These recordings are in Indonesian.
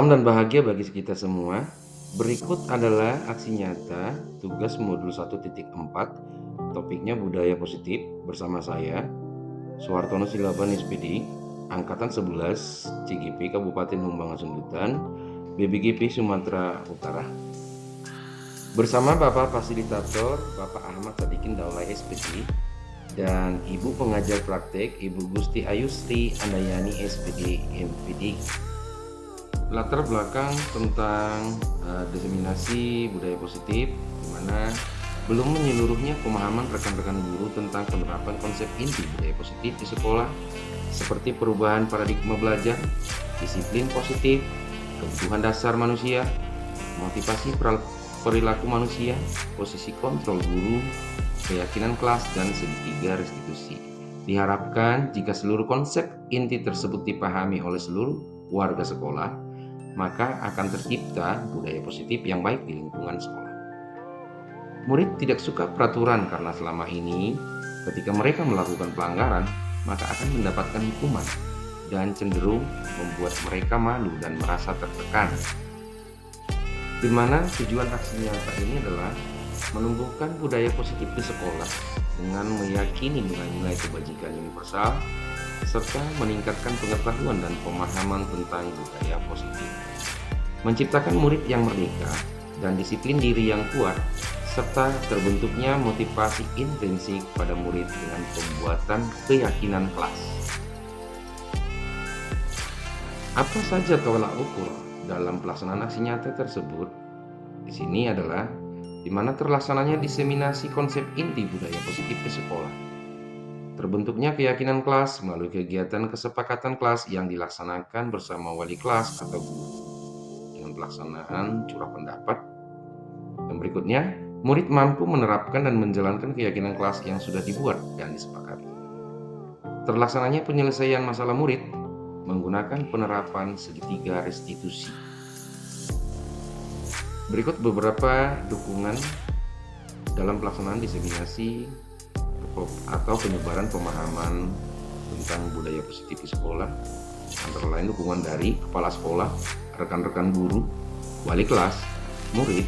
Salam dan bahagia bagi kita semua. Berikut adalah aksi nyata tugas modul 1.4, topiknya budaya positif bersama saya, Suhartono Silaban SPD, Angkatan 11, CGP Kabupaten Humbangan Sundutan, BBGP Sumatera Utara. Bersama Bapak Fasilitator, Bapak Ahmad Sadikin Daulay SPD, dan Ibu Pengajar Praktek, Ibu Gusti Ayusri Andayani SPD MPD. Latar belakang tentang diseminasi budaya positif, di mana belum menyeluruhnya pemahaman rekan-rekan guru tentang penerapan konsep inti budaya positif di sekolah, seperti perubahan paradigma belajar, disiplin positif, kebutuhan dasar manusia, motivasi perilaku manusia, posisi kontrol guru, keyakinan kelas, dan segitiga restitusi. Diharapkan jika seluruh konsep inti tersebut dipahami oleh seluruh warga sekolah, maka akan tercipta budaya positif yang baik di lingkungan sekolah. Murid tidak suka peraturan karena selama ini ketika mereka melakukan pelanggaran, maka akan mendapatkan hukuman dan cenderung membuat mereka malu dan merasa tertekan. Di mana tujuan aksi nyata ini adalah menumbuhkan budaya positif di sekolah dengan meyakini nilai-nilai kebajikan universal serta meningkatkan pengetahuan dan pemahaman tentang budaya positif, menciptakan murid yang merdeka dan disiplin diri yang kuat, serta terbentuknya motivasi intrinsik pada murid dengan pembuatan keyakinan kelas. Apa saja tolak ukur dalam pelaksanaan aksi nyata tersebut? Di sini adalah di mana terlaksananya diseminasi konsep inti budaya positif di sekolah. Terbentuknya keyakinan kelas melalui kegiatan kesepakatan kelas yang dilaksanakan bersama wali kelas atau guru dengan pelaksanaan curah pendapat. Dan berikutnya, murid mampu menerapkan dan menjalankan keyakinan kelas yang sudah dibuat dan disepakati. Terlaksananya penyelesaian masalah murid menggunakan penerapan segitiga restitusi. Berikut beberapa dukungan dalam pelaksanaan diseminasi atau penyebaran pemahaman tentang budaya positif di sekolah, antara lain dukungan dari kepala sekolah, rekan-rekan guru, wali kelas, murid,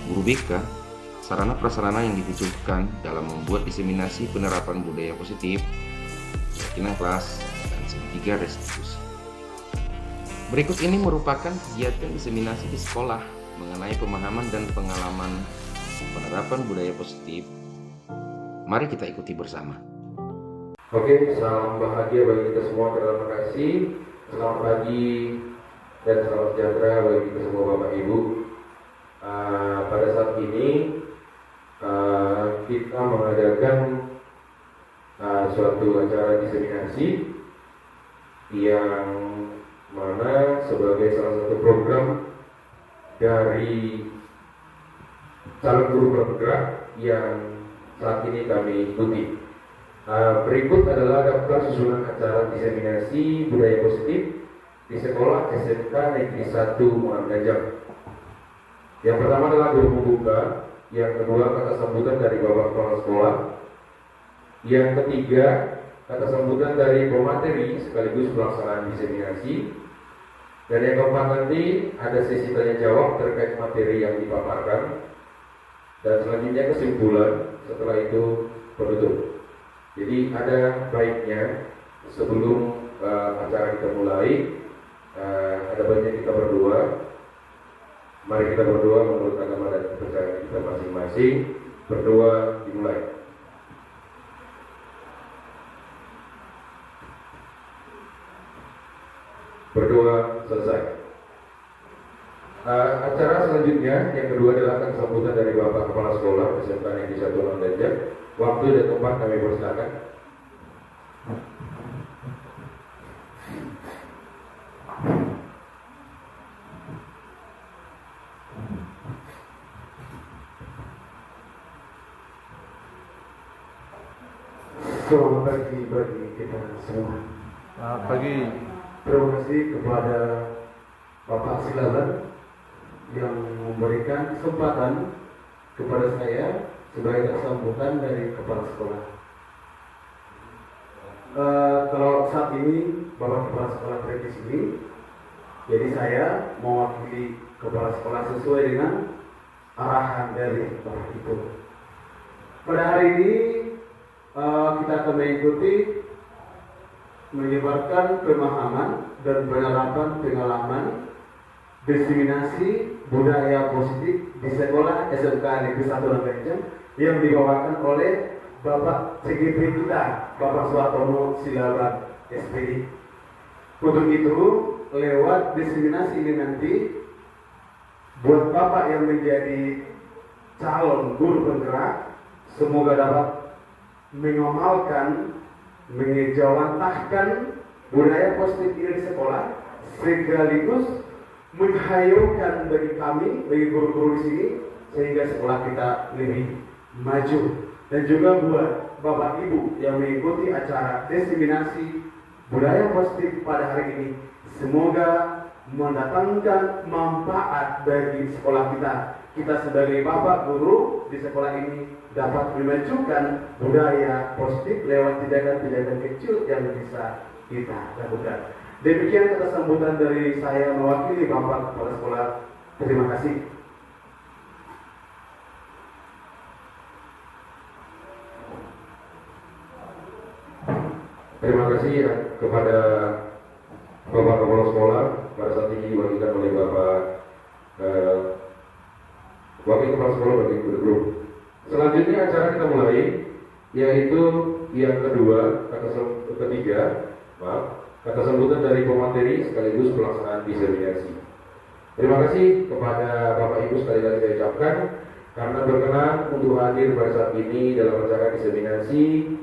guru BK, sarana prasarana yang dibutuhkan dalam membuat diseminasi penerapan budaya positif, keyakinan kelas, dan segitiga restitusi. Berikut ini merupakan kegiatan diseminasi di sekolah mengenai pemahaman dan pengalaman penerapan budaya positif. Mari kita ikuti bersama. Oke, salam bahagia bagi kita semua. Terima kasih. Selamat pagi dan selamat sejahtera bagi kita semua Bapak Ibu. Pada saat ini kita mengadakan suatu acara diseminasi yang mana sebagai salah satu program dari calon guru bergerak yang saat ini kami ikuti. Berikut adalah daftar susunan acara diseminasi budaya positif di sekolah SMK Negeri 1 Muhammad Gajah. Yang pertama adalah guru pembuka, yang kedua kata sambutan dari Bapak Kepala Sekolah, yang ketiga kata sambutan dari pemateri sekaligus pelaksanaan diseminasi, dan yang keempat nanti ada sesi tanya jawab terkait materi yang dipaparkan, dan selanjutnya kesimpulan, setelah itu penutup. Jadi ada baiknya sebelum acara kita mulai, ada baiknya kita berdoa. Mari kita berdoa menurut agama dan kepercayaan kita masing-masing. Berdoa dimulai. Berdoa selesai. Acara selanjutnya yang kedua adalah akan sambutan dari Bapak Kepala Sekolah SMK Negeri 1 Muhammad Gajah. Waktu dan tempat kami persilakan. Selamat pagi bagi kita semua. Selamat pagi. Terima kasih kepada Bapak Silaban yang memberikan kesempatan kepada saya sebagai sambutan dari kepala sekolah. Kalau saat ini Bapak Kepala Sekolah berada di sini, Jadi saya mewakili kepala sekolah sesuai dengan arahan dari Bapak Ibu. Pada hari ini kita akan mengikuti menyebarkan pemahaman dan penerapan pengalaman diseminasi budaya positif di sekolah SMK Negeri 1 Lambanjang yang dibawakan oleh Bapak CGP kita, Bapak Suartono Silaban SPD. Untuk itu, lewat diseminasi ini nanti, buat Bapak yang menjadi calon guru penggerak, semoga dapat mengamalkan, mengejawantahkan budaya positif ini di sekolah, sekaligus menghayalkan bagi kami, bagi guru-guru di sini, sehingga sekolah kita lebih maju. Dan juga buat Bapak Ibu yang mengikuti acara diseminasi budaya positif pada hari ini, semoga mendatangkan manfaat bagi sekolah kita. Kita sebagai Bapak Guru di sekolah ini dapat memajukan budaya positif lewat tindakan-tindakan kecil yang bisa kita lakukan. Demikian kata sambutan dari saya mewakili Bapak Kepala Sekolah. Terima kasih. Terima kasih kepada Bapak Kepala Sekolah pada saat ini diwakilkan oleh Bapak Wakil Kepala Sekolah bagi guru. Selanjutnya acara kita mulai, yaitu yang kata sambutan dari pemateri sekaligus pelaksanaan diseminasi. Terima kasih kepada Bapak Ibu sekali lagi saya ucapkan karena berkenan untuk hadir pada saat ini dalam acara diseminasi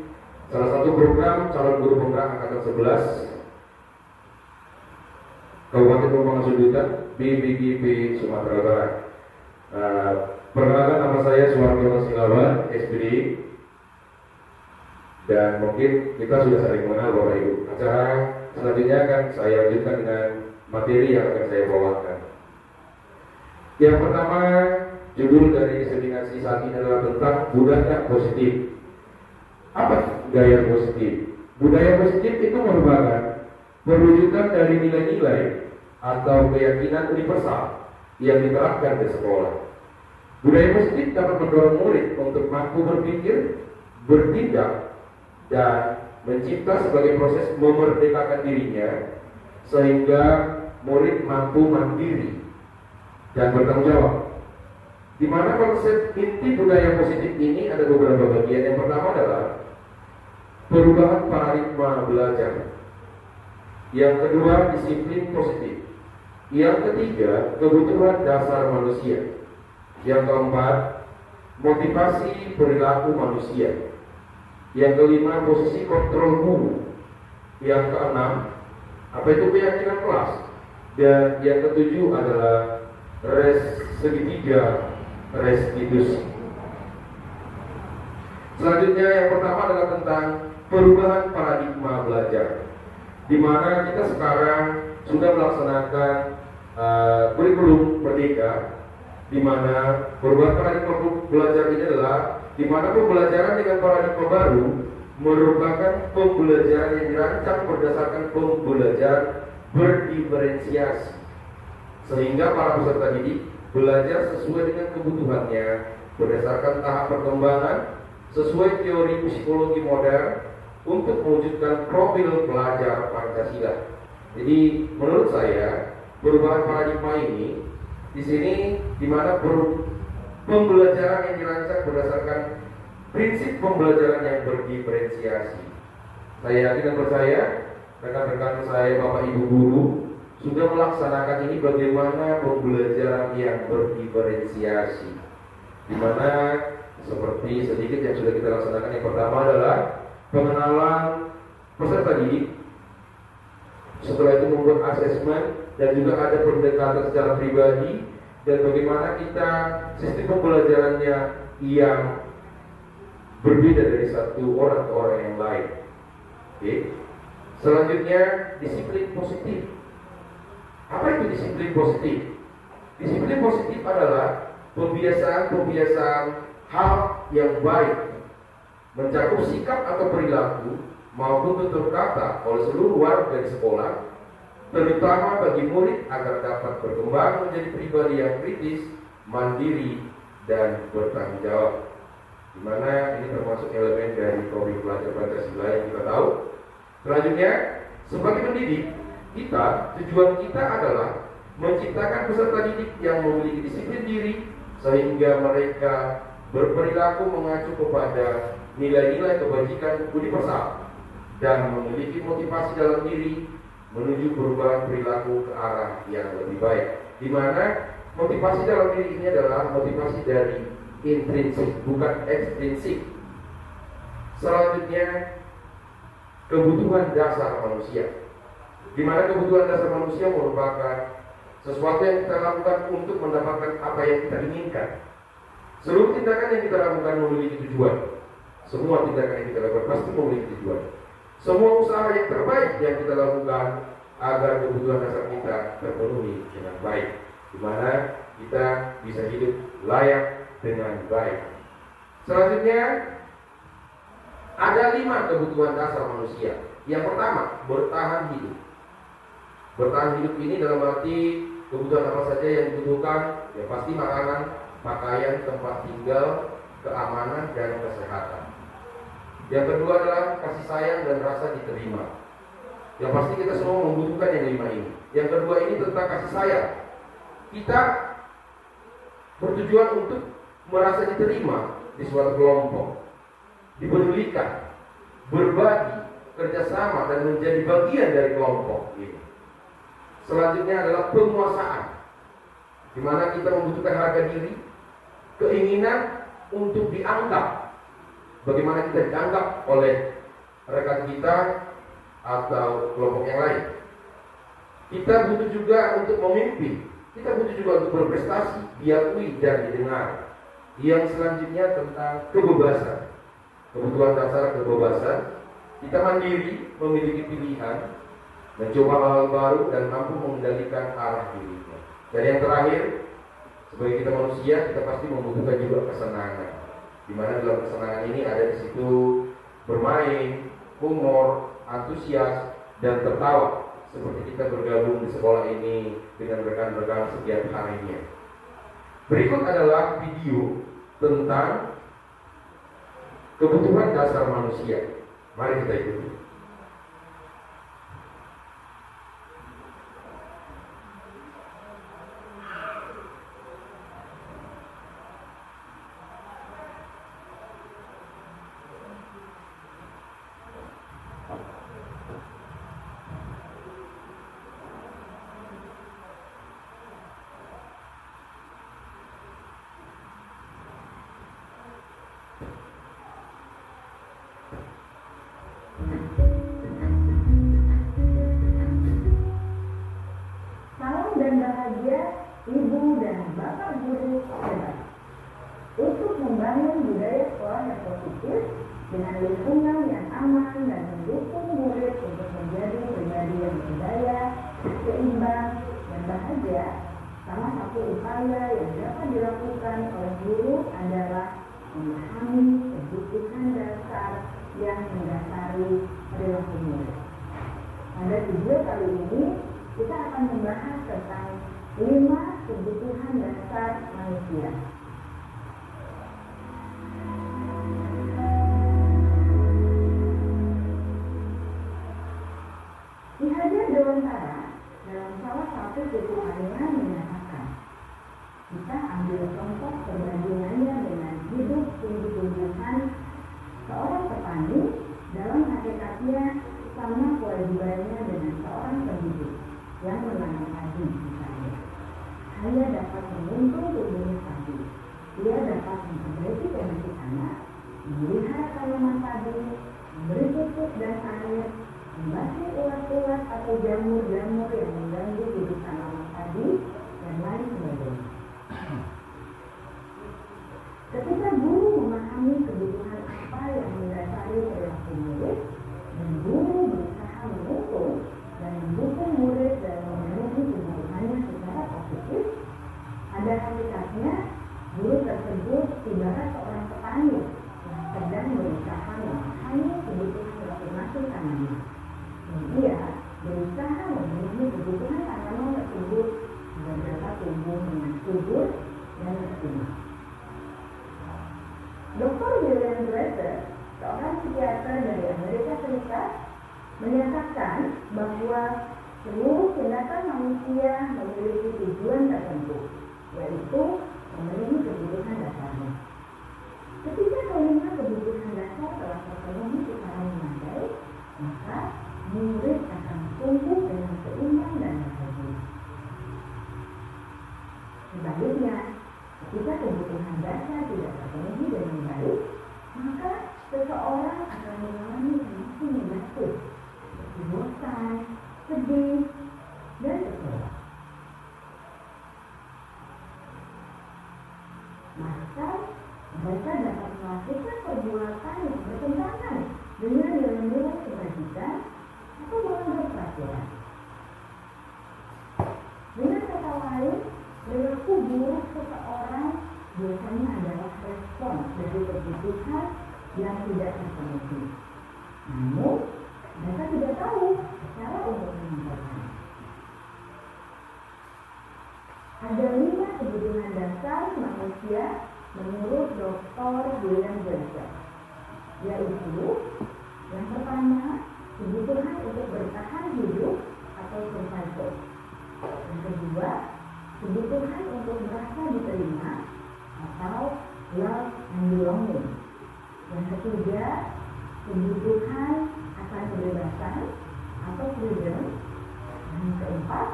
salah satu program calon guru penggerak angkatan 11 Kabupaten Pamekasan Sundutan BPGP Sumatera Barat. Perkenalkan, nama saya Suartono Silaban SPD, dan mungkin kita sudah saling mengenal Bapak Ibu. Acara selanjutnya akan saya lanjutkan dengan materi yang akan saya bawakan. Yang pertama, judul dari diseminasi saat ini adalah tentang budaya positif. Apa budaya positif? Budaya positif itu merupakan perwujudan dari nilai-nilai atau keyakinan universal yang diterapkan di sekolah. Budaya positif dapat mendorong murid untuk mampu berpikir, bertindak, dan mencipta sebagai proses memerdekakan dirinya sehingga murid mampu mandiri dan bertanggung jawab. Di mana konsep inti budaya positif ini ada beberapa bagian. Yang pertama adalah perubahan paradigma belajar. Yang kedua, disiplin positif. Yang ketiga, kebutuhan dasar manusia. Yang keempat, motivasi perilaku manusia. Yang kelima, posisi kontrol guru. Yang keenam, apa itu keyakinan kelas. Dan yang ketujuh adalah segitiga restitusi. Selanjutnya yang pertama adalah tentang perubahan paradigma belajar, di mana kita sekarang sudah melaksanakan kurikulum merdeka, di mana perubahan paradigma belajar ini adalah di mana pembelajaran dengan paradigma baru merupakan pembelajaran yang dirancang berdasarkan pembelajaran berdiferensiasi, sehingga para peserta didik belajar sesuai dengan kebutuhannya berdasarkan tahap perkembangan sesuai teori psikologi modern untuk mewujudkan profil pelajar Pancasila. Jadi menurut saya perubahan paradigma ini di sini di mana pembelajaran yang dirancang berdasarkan prinsip pembelajaran yang berdiferensiasi. Saya yakin dan percaya rekan-rekan saya Bapak Ibu guru sudah melaksanakan ini bagaimana pembelajaran yang berdiferensiasi, di mana seperti sedikit yang sudah kita laksanakan. Yang pertama adalah pengenalan peserta didik, setelah itu membuat asesmen dan juga ada pendekatan secara pribadi dan bagaimana kita sistem pembelajarannya yang berbeda dari satu orang ke orang yang lain. Oke. Selanjutnya disiplin positif. Apa itu disiplin positif? Disiplin positif adalah pembiasaan hal yang baik, mencakup sikap atau perilaku maupun tutur kata oleh seluruh warga di sekolah terutama bagi murid agar dapat berkembang menjadi pribadi yang kritis, mandiri, dan bertanggung jawab. Di mana ini termasuk elemen dari topik belajar Pancasila yang kita tahu. Selanjutnya, sebagai pendidik, tujuan kita adalah menciptakan peserta didik yang memiliki disiplin diri sehingga mereka berperilaku mengacu kepada nilai-nilai kebajikan budi peserta dan memiliki motivasi dalam diri menuju perubahan perilaku ke arah yang lebih baik. Di mana motivasi dalam diri ini adalah motivasi dari intrinsik, bukan ekstrinsik. Selanjutnya, kebutuhan dasar manusia. Di mana kebutuhan dasar manusia merupakan sesuatu yang kita lakukan untuk mendapatkan apa yang kita inginkan. Seluruh tindakan yang kita lakukan memiliki tujuan. Semua tindakan yang kita lakukan pasti memiliki tujuan. Semua usaha yang terbaik yang kita lakukan agar kebutuhan dasar kita terpenuhi dengan baik, di mana kita bisa hidup layak dengan baik. Selanjutnya, ada 5 kebutuhan dasar manusia. Yang pertama, bertahan hidup. Bertahan hidup ini dalam arti kebutuhan apa saja yang dibutuhkan, ya pasti makanan, pakaian, tempat tinggal, keamanan, dan kesehatan. Yang kedua adalah kasih sayang dan rasa diterima. Yang pasti kita semua membutuhkan yang 5 ini. Yang kedua ini tentang kasih sayang. Kita bertujuan untuk merasa diterima di suatu kelompok, dipedulikan, berbagi, kerjasama, dan menjadi bagian dari kelompok ini. Selanjutnya adalah penguasaan, di mana kita membutuhkan harga diri, keinginan untuk dianggap. Bagaimana kita dianggap oleh rekan kita atau kelompok yang lain. Kita butuh juga untuk memimpin. Kita butuh juga untuk berprestasi, diakui dan didengar. Yang selanjutnya tentang kebebasan. Kebutuhan dasar kebebasan. Kita mandiri, memiliki pilihan, mencoba hal baru dan mampu mengendalikan arah diri. Dan yang terakhir, sebagai kita manusia, kita pasti membutuhkan juga kesenangan. Di mana dalam kesenangan ini ada di situ bermain, humor, antusias, dan tertawa. Seperti kita bergabung di sekolah ini dengan rekan-rekan setiap harinya. Berikut adalah video tentang kebutuhan dasar manusia. Mari kita ikuti. Salam dan bahagia Ibu dan Bapak Guru hebat. Untuk membangun budaya sekolah yang positif dengan lingkungan yang aman dan mendukung murid untuk menjadi pribadi yang berdaya, seimbang, dan bahagia, salah satu upaya yang dapat dilakukan oleh guru adalah memahami kebutuhan dasar yang mendasari perilaku murid. Pada video kali ini, kita akan membahas tentang 5 kebutuhan dasar manusia. Ki Hajar Dewantara dalam salah satu tulisannya menyatakan, kita ambil contoh perbandingannya dengan hidup tumbuh-tumbuhan. Seorang petani dalam hakikatnya sama kewajibannya dengan seorang pendidik yang menanam padi misalnya. Ia dapat menguntung tumbuhnya padi. Ia dapat memperbaiki kondisi tanah, memelihara tanaman padi, memberi pupuk dan air, membasmi ulat-ulat atau jamur-jamur yang mengganggu hidup tanaman padi, dan lain sebagainya. Ketika guru memahami kebutuhan apa yang mendasari perilaku murid, dan guru berusaha mengukur dan mendukung murid dalam memenuhi kebutuhannya secara positif, pada hakikatnya guru tersebut ibarat seorang petani yang sedang berusaha memahami kebutuhan masing-masing tanaman. Dan ia berusaha memenuhi kebutuhan tanaman tersebut agar dapat tumbuh dengan subur dan optimal. Dr. William Glaser, seorang psikiater dari Amerika Serikat, menyatakan bahwa seluruh tindakan manusia memiliki tujuan tertentu, yaitu memenuhi kebutuhan dasarnya. Ketika kelima kebutuhan dasar telah terpenuhi secara memadai, maka murid akan tumbuh dengan seimbang dan bahagia. Sebaliknya, ketika kebutuhan dasar tidak terpenuhi dengan baik, maka seseorang akan mengalami emosi negatif, seperti bosan, sedih, dan kecewa. Maka mereka dapat melakukan perbuatan yang bertentangan dengan nilai-nilai kebajikan atau melanggar peraturan. Dengan kata lain, perilaku buruk seseorang biasanya adalah respon dari kebutuhan yang tidak terpenuhi. Namun, mereka tidak tahu cara untuk menyampaikan. Ada 5 kebutuhan dasar manusia menurut Dr. William Glaser, yaitu yang pertama, kebutuhan untuk bertahan hidup atau survival. Yang kedua, kebutuhan untuk merasa diterima atau love and belonging. Yang ketiga, kebutuhan akan kebebasan atau freedom. Yang keempat,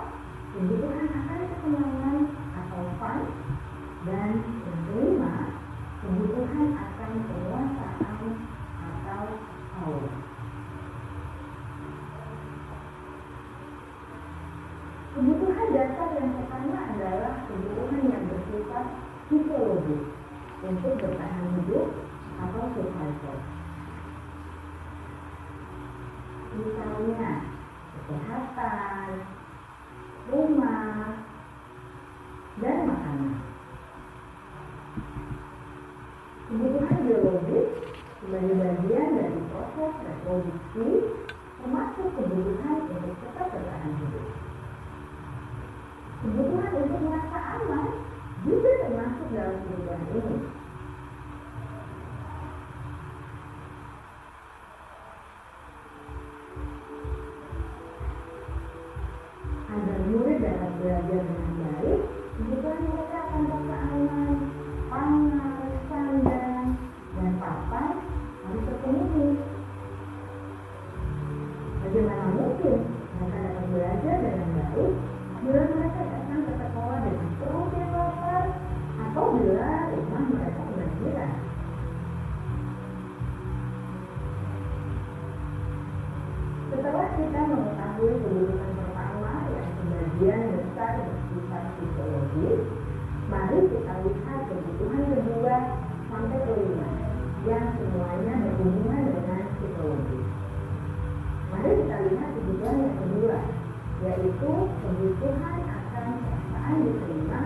kebutuhan akan kesenangan atau fun. Dan yang kelima, kebutuhan akan penguasaan atau power. Kebutuhan dasar yang pertama adalah kebutuhan yang bersifat fisiologis untuk bertahan hidup atau survival. Misalnya, kesehatan, rumah, dan makanan. Kebutuhan biologis sebagai bagian dari proses reproduksi termasuk kebutuhan untuk tetap bertahan hidup. Kebutuhan untuk merasa aman juga termasuk dalam kebutuhan ini. Agar murid dapat belajar dengan baik, kebutuhan mereka akan merasa aman, pangan, sandang, dan papan harus terpenuhi. Bagaimana mungkin mereka dapat belajar dengan baik bila mereka datang ke sekolah dengan perut yang lapar atau bila rumah mereka kebanjiran? Setelah kita mengetahui kebutuhan pertama yang sebagian besar bersifat fisiologis, mari kita lihat kebutuhan kedua sampai kelima yang semuanya berhubungan dengan psikologis. Mari kita lihat kebutuhan yang kedua, yaitu kebutuhan akan perasaan diterima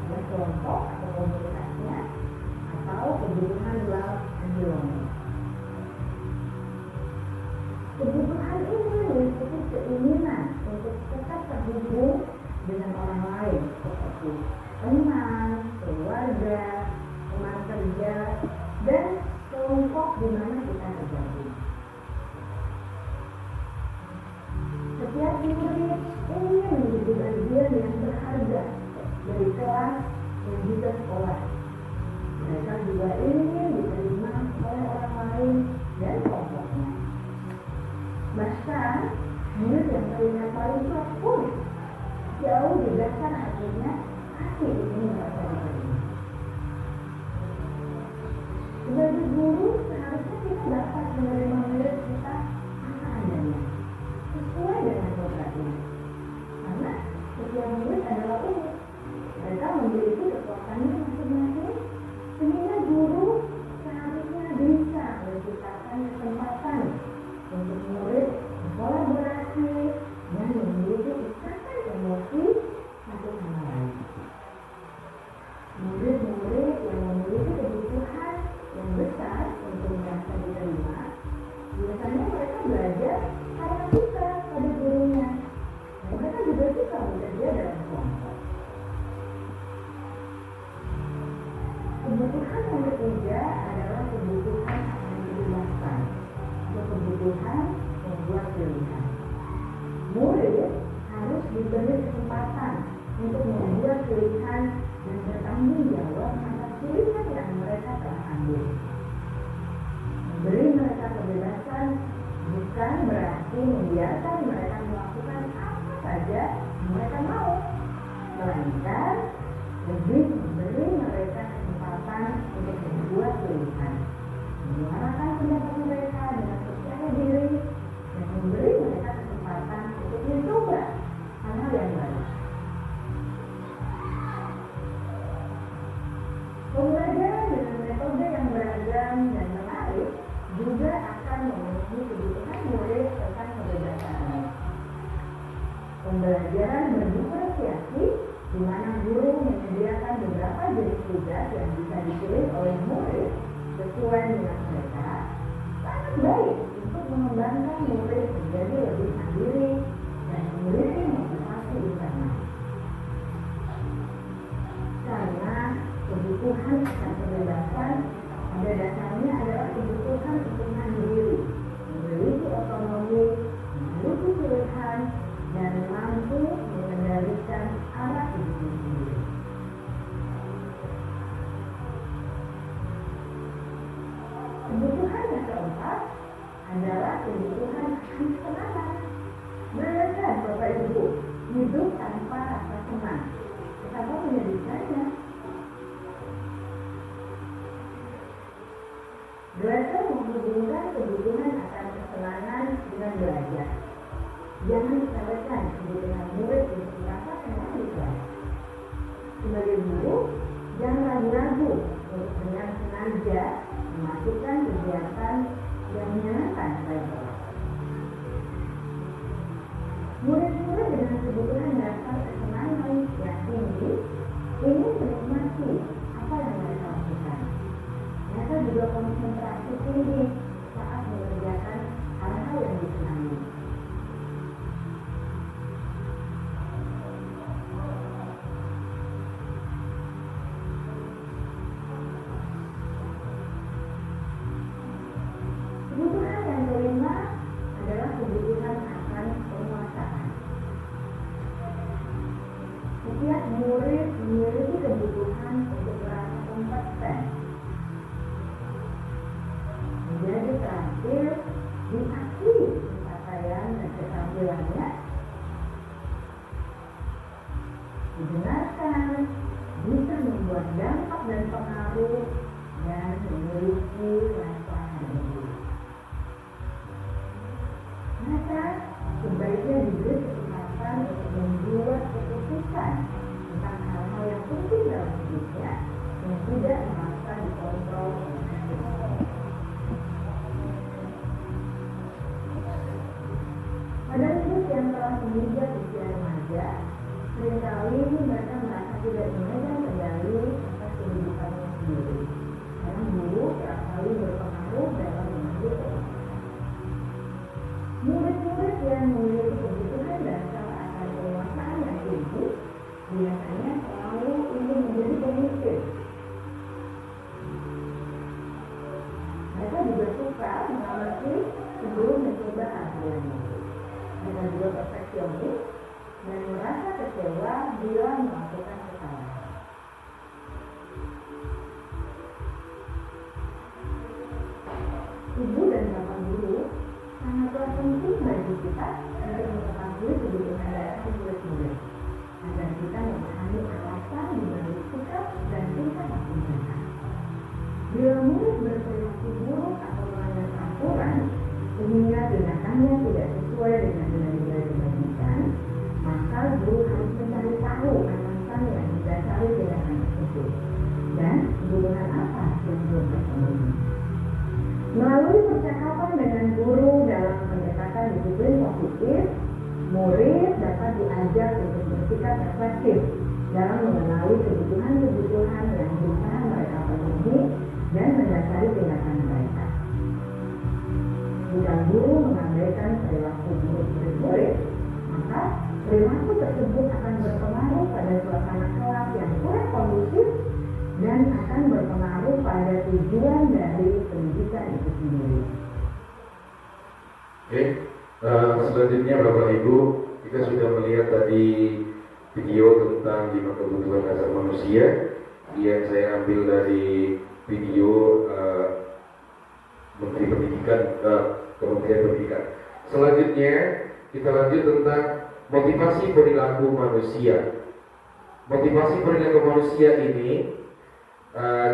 oleh kelompok atau komunitasnya, atau kebutuhan love and belonging. Kebutuhan ini meliputi keinginan untuk tetap terhubung dengan orang lain seperti teman, keluarga, teman kerja, dan kelompok di mana kita tergabung. Setiap murid ingin menjadi bagian yang berharga dari kelas dan juga sekolah. Mereka juga ingin diterima oleh orang lain dan kelompoknya. Bahkan, murid yang terlihat paling kuat pun jauh di dasar hatinya pasti ingin merasa diterima. Sebagai guru, seharusnya kita dapat menerima murid kita apa adanya, sesuai dengan kodratnya. Karena setiap murid adalah unik. Mereka memiliki kekuatannya masing-masing, sehingga guru seharusnya bisa menciptakan kesempatan untuk murid berkolaborasi dan memiliki ikatan emosi satu sama lain. Murid-murid yang memiliki kebutuhan yang besar untuk merasa diterima, biasanya mereka belajar karena suka pada gurunya Kebutuhan yang ketiga adalah kebutuhan akan dibebaskan atau kebutuhan membuat pilihan. Murid harus diberi kesempatan untuk membuat pilihan dan bertanggung jawab atas pilihan yang mereka telah ambil. Memberi mereka kebebasan bukan berarti membiarkan mereka melakukan apa saja yang mereka mau, melainkan lebih memberi mereka kesempatan untuk membuat pilihan, menyuarakan pendapat mereka dengan percaya diri, dan memberi mereka kesempatan untuk mencoba hal-hal yang baru. Pembelajaran dengan metode yang beragam dan menarik juga akan memenuhi kebutuhan murid tentang kebebasan ini. Pembelajaran berdiferensiasi di mana guru menyediakan beberapa jenis tugas yang bisa dipilih oleh murid sesuai minat mereka, sangat baik untuk mengembangkan murid menjadi lebih mandiri dan memiliki motivasi internal. Karena kebutuhan akan kebebasan pada dasarnya adalah kebutuhan untuk mandiri, memiliki otonomi, memiliki pilihan, dan mampu mengendalikan arah hidupnya sendiri. Kebutuhan yang keempat adalah kebutuhan akan kesenangan. Bayangkan Bapak Ibu, hidup tanpa rasa senang, betapa menyedihkannya. Belajar menghubungkan kebutuhan akan kesenangan dengan belajar. Jangan disabotkan kebutuhan murid untuk merasa senang di kelas. Sebagai guru, jangan ragu-ragu untuk dengan sengaja memasukkan kegiatan yang menyenangkan pada kelas. Murid-murid dengan kebutuhan dasar kesenangan yang tinggi ingin menikmati apa yang mereka lakukan. Mereka juga konsentrasi tinggi saat mengerjakan hal-hal yang disenangi. Kebutuhan yang kelima adalah kebutuhan akan penguasaan. Setiap murid memiliki kebutuhan untuk merasa kompeten, menjadi terampil, diakui pencapaian dan keterampilannya, didengarkan, bisa membuat dampak dan pengaruh, dan memiliki rasa harmoni. Maka sebaiknya diberi kesempatan untuk membuat keputusan tentang hal-hal yang penting dalam hidupnya yang tidak merasa dikontrol oleh hakim. Pada hidup yang telah menginjak usia remaja, seringkali mereka merasa tidak memegang kendali atas kehidupannya sendiri. Karena guru kerap kali berpengaruh dalam mengambil keputusan. Murid-murid yang memiliki kebutuhan dasar akan penguasaan yang tinggi biasanya selalu ingin menjadi pemimpin. Mereka juga suka mengamati sebelum mencoba hal yang baru. Mereka juga perfeksionis dan merasa kecewa bila melakukan kesalahan. Ibu dan bapak guru sangatlah penting bagi kita untuk mengetahui kebutuhan dasar murid-murid agar kita memahami alasan dibalik sikap dan tingkah laku mereka. Bila murid berperilaku buruk atau melanggar peraturan sehingga tindakannya tidak sesuai dengan yang dibagikan, maka guru harus mencari tahu alasan yang mendasari tindakan tersebut dan kebutuhan apa yang belum terpenuhi. Melalui percakapan dengan guru dalam pendekatan disiplin positif, murid dapat diajak untuk bersikap reflektif dalam mengenali kebutuhan-kebutuhan yang berusaha mereka penuhi dan mendasari tindakan mereka. Jika guru mengabaikan perilaku murid-murid, maka perilaku tersebut akan berpengaruh pada suasana kelas yang kurang kondusif dan dan akan berpengaruh pada tujuan dari pendidikan itu sendiri. Oke, selanjutnya Bapak Ibu, kita sudah melihat tadi video tentang 5 kebutuhan dasar manusia yang saya ambil dari video Menteri Pendidikan, Kementerian Pendidikan. Selanjutnya kita lanjut tentang motivasi perilaku manusia. Motivasi perilaku manusia ini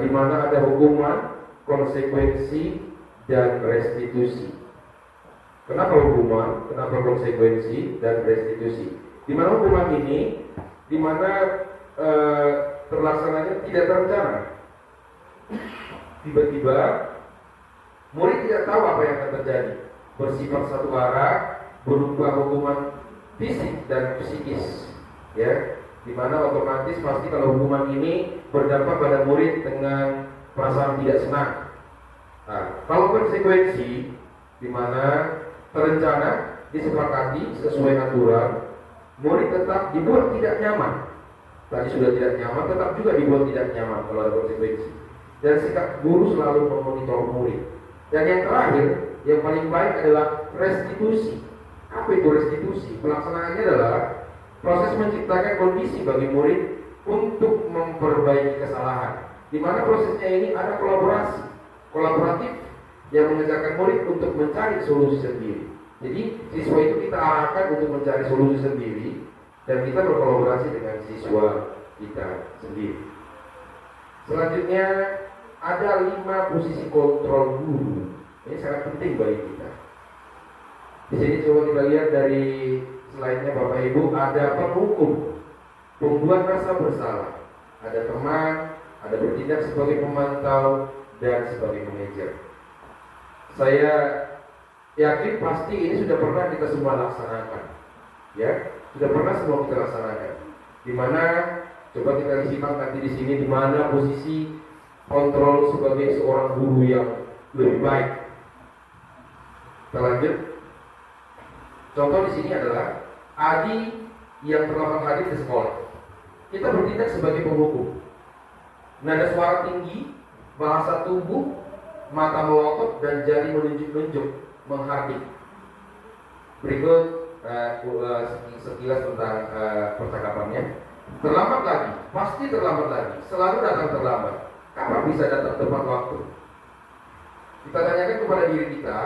di mana ada hukuman, konsekuensi, dan restitusi. Kenapa hukuman? Kenapa konsekuensi dan restitusi? Di mana hukuman ini, di mana terlaksananya tidak terencana. Tiba-tiba murid tidak tahu apa yang akan terjadi, bersifat satu arah, berupa hukuman fisik dan psikis, ya. Di mana otomatis pasti kalau hukuman ini berdampak pada murid dengan perasaan tidak senang. Nah, kalau konsekuensi, di mana terencana, disepakati sesuai aturan, murid tetap dibuat tidak nyaman. Tadi sudah tidak nyaman, tetap juga dibuat tidak nyaman kalau ada konsekuensi. Dan sikap guru selalu memonitor murid. Dan yang terakhir, yang paling baik adalah restitusi. Apa itu restitusi? Pelaksanaannya adalah proses menciptakan kondisi bagi murid untuk memperbaiki kesalahan. Di mana prosesnya ini ada kolaboratif yang mengajarkan murid untuk mencari solusi sendiri. Jadi siswa itu kita arahkan untuk mencari solusi sendiri dan kita berkolaborasi dengan siswa kita sendiri. Selanjutnya ada 5 posisi kontrol guru. Ini sangat penting bagi kita. Di sini coba kita lihat dari slide-nya Bapak Ibu, ada penghukum, pembuat rasa bersalah, ada teman, ada bertindak sebagai pemantau dan sebagai manajer. Saya yakin pasti ini sudah pernah kita semua laksanakan, ya, sudah pernah semua kita laksanakan. Dimana coba kita simak nanti di sini, di mana posisi kontrol sebagai seorang guru yang lebih baik. Kita lanjut. Contoh di sini adalah Adi yang terlambat hadir ke sekolah. Kita bertindak sebagai penghukum. Nada suara tinggi, bahasa tubuh, mata melotot dan jari menunjuk-nunjuk, menghardik. Berikut sekilas tentang percakapannya. Terlambat lagi, pasti terlambat lagi, selalu datang terlambat. Kapan bisa datang tepat waktu? Kita tanyakan kepada diri kita,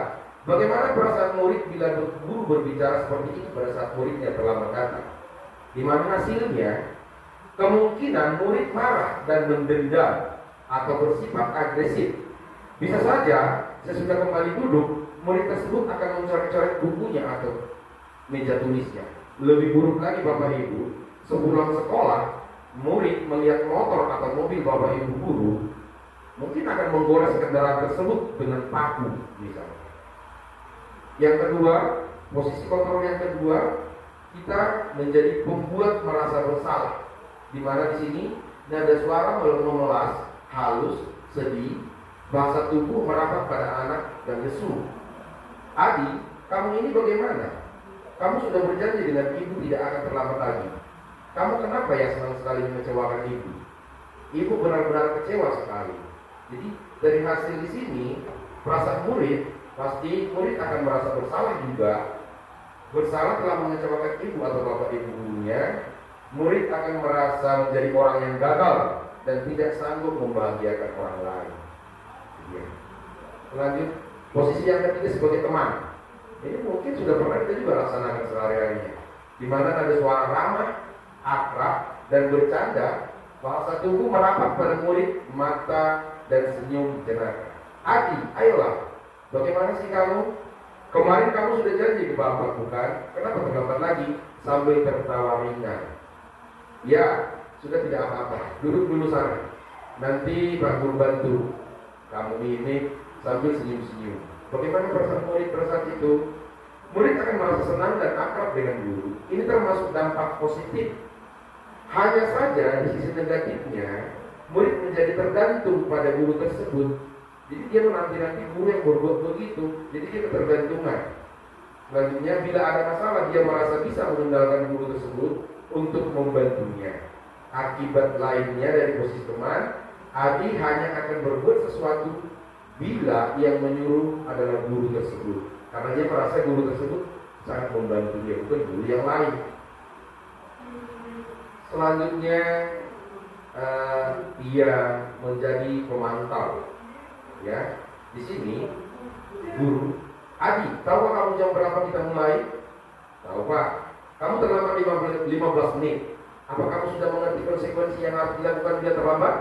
bagaimana perasaan murid bila guru berbicara seperti ini pada saat muridnya terlambat datang? Di mana hasilnya? Kemungkinan murid marah dan mendendam atau bersifat agresif. Bisa saja sesudah kembali duduk, murid tersebut akan mencoret-coret bukunya atau meja tulisnya. Lebih buruk lagi Bapak Ibu, sepulang sekolah, murid melihat motor atau mobil Bapak Ibu guru, mungkin akan menggores kendaraan tersebut dengan paku misalnya. Yang kedua, posisi kontrol yang kedua, kita menjadi pembuat merasa bersalah. Di mana di sini nada suara memelas, halus, sedih, bahasa tubuh merapat pada anak dan lesu. Adi, kamu ini bagaimana? Kamu sudah berjanji dengan ibu tidak akan terlambat lagi. Kamu kenapa ya senang sekali mengecewakan ibu? Ibu benar-benar kecewa sekali. Jadi dari hasil di sini, perasaan murid, pasti murid akan merasa bersalah juga. Bersalah telah mengecewakan ibu atau bapak ibu gurunya. Murid akan merasa menjadi orang yang gagal dan tidak sanggup membahagiakan orang lain. Ya. Lanjut, posisi yang ketiga sebagai teman. Ini mungkin sudah pernah kita juga laksanakan sehari-harinya. Di mana ada suara ramah, akrab, dan bercanda, bahasa tubuh merapat pada murid, mata, dan senyum jenaka. Adi, ayolah, bagaimana sih kamu? Kemarin kamu sudah janji ke bapak, bukan? Kenapa terlambat lagi? Sambil tertawa ringan. Ya, sudah tidak apa-apa. Duduk dulu sana. Nanti Pak Guru bantu. Kamu ini sambil senyum-senyum. Bagaimana perasaan murid pada saat itu? Murid akan merasa senang dan akrab dengan guru. Ini termasuk dampak positif. Hanya saja di sisi negatifnya, murid menjadi tergantung pada guru tersebut. Jadi dia menanti-nanti guru yang berbuat begitu. Jadi dia ketergantungan. Selanjutnya, bila ada masalah, dia merasa bisa mengendalikan guru tersebut untuk membantunya. Akibat lainnya dari posisi teman, Adi hanya akan berbuat sesuatu bila yang menyuruh adalah guru tersebut, karena dia merasa guru tersebut sangat membantu dia, bukan guru yang lain. Selanjutnya dia menjadi pemantau. Ya, di sini guru, Adi, tahu kamu jam berapa kita mulai? Tahu Pak. Kamu terlambat 15 menit. Apa kamu sudah mengerti konsekuensi yang harus dilakukan bila terlambat?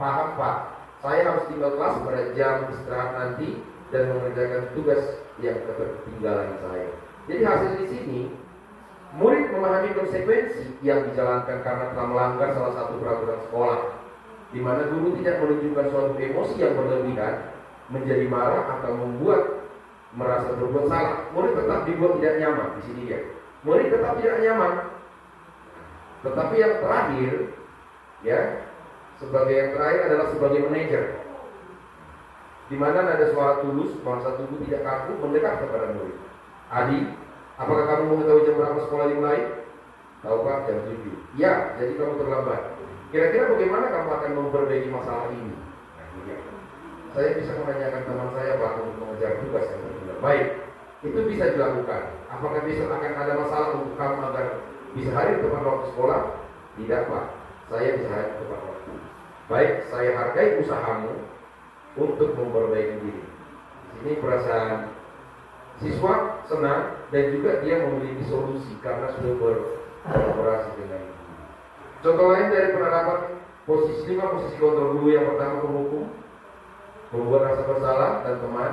Paham Pak. Saya harus tinggal kelas pada jam istirahat nanti dan mengerjakan tugas yang ketertinggalan saya. Jadi hasil di sini, murid memahami konsekuensi yang dijalankan karena telah melanggar salah satu peraturan sekolah, di mana guru tidak menunjukkan suatu emosi yang berlebihan, menjadi marah atau membuat merasa berbuat salah. Murid tetap dibuat tidak nyaman. Di sini ya, murid tetap tidak nyaman. Tetapi yang terakhir, ya, sebagai yang terakhir adalah sebagai manajer, di mana ada suara tulus, bahasa tubuh tidak kaku, mendekat kepada murid. Adi, apakah kamu mengetahui jam berapa sekolah dimulai? Tahu Pak, jam 7. Ya, jadi kamu terlambat. Kira-kira bagaimana kamu akan memperbaiki masalah ini? Nah, ini ya. Saya bisa menanyakan teman saya Pak untuk mengejar tugas yang benar. Baik, itu bisa dilakukan. Apakah besok akan ada masalah untuk kamu agar bisa hadir tepat waktu sekolah? Tidak Pak, saya bisa hadir tepat waktu. Baik, saya hargai usahamu untuk memperbaiki diri. Di sini perasaan siswa senang dan juga dia memiliki solusi karena sudah berkolaborasi dengan guru. Contoh lain dari penerapan posisi kontrol guru. Yang pertama, penghukum, membuat rasa bersalah dan teman.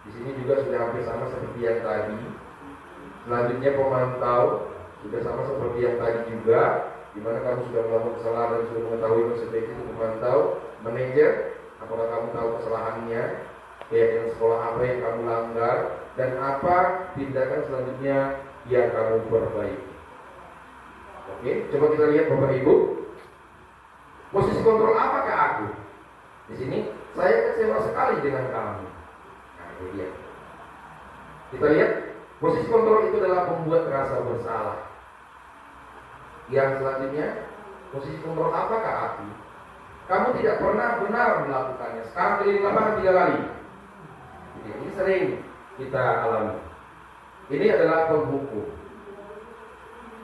Di sini juga sudah hampir sama seperti yang tadi. Selanjutnya pemantau, sudah sama seperti yang tadi juga, di mana kamu sudah melakukan kesalahan dan sudah mengetahui konsekuensi itu. Pemantau, manajer, apakah kamu tahu kesalahannya, keyakinan sekolah apa yang kamu langgar, dan apa tindakan selanjutnya yang kamu perbaiki. Oke, coba kita lihat Bapak Ibu. Posisi kontrol apakah aku? Di sini saya kecewa sekali dengan kamu. Nah, ini dia. Kita lihat, posisi kontrol itu adalah membuat rasa bersalah. Yang selanjutnya, posisi kontrol apakah aku? Kamu tidak pernah benar melakukannya. Sekarang keliling lapangan 3 kali. Ini sering kita alami. Ini adalah penghukum.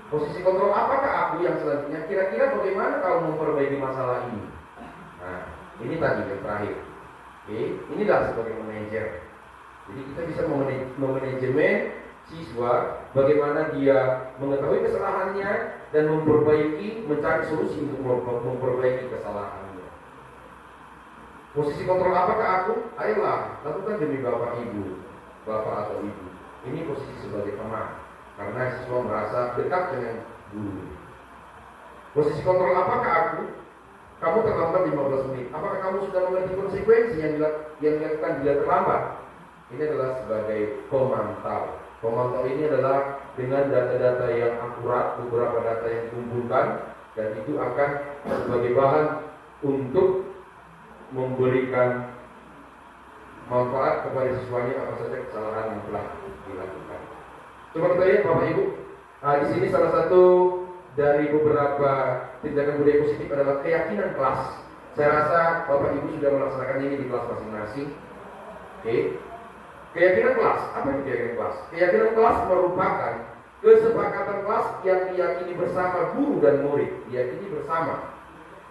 Posisi kontrol apakah aku? Yang selanjutnya, kira-kira bagaimana kamu memperbaiki masalah ini? Nah, ini tadi yang terakhir. Oke, inilah sebagai manajer. Jadi kita bisa memanajemen siswa, bagaimana dia mengetahui kesalahannya dan memperbaiki, mencari solusi untuk memperbaiki kesalahannya. Posisi kontrol apakah aku? Ayolah, lakukan demi bapak ibu, bapak atau ibu. Ini posisi sebagai teman, karena siswa merasa dekat dengan guru. Posisi kontrol apakah aku? Kamu terlambat 15 menit. Apakah kamu sudah mengerti konsekuensi yang dilakukan bila terlambat? Ini adalah sebagai pemantau. Pemantau ini adalah dengan data-data yang akurat, beberapa data yang dikumpulkan, dan itu akan sebagai bahan untuk memberikan manfaat kepada siswanya apa saja kesalahan yang telah dilakukan. Coba kita lihat Bapak Ibu. Di sini salah satu dari beberapa tindakan budaya positif adalah keyakinan kelas. Saya rasa Bapak Ibu sudah melaksanakan ini di kelas masing-masing. Oke. Keyakinan kelas, apa itu keyakinan kelas? Keyakinan kelas merupakan kesepakatan kelas yang diyakini bersama guru dan murid, diyakini bersama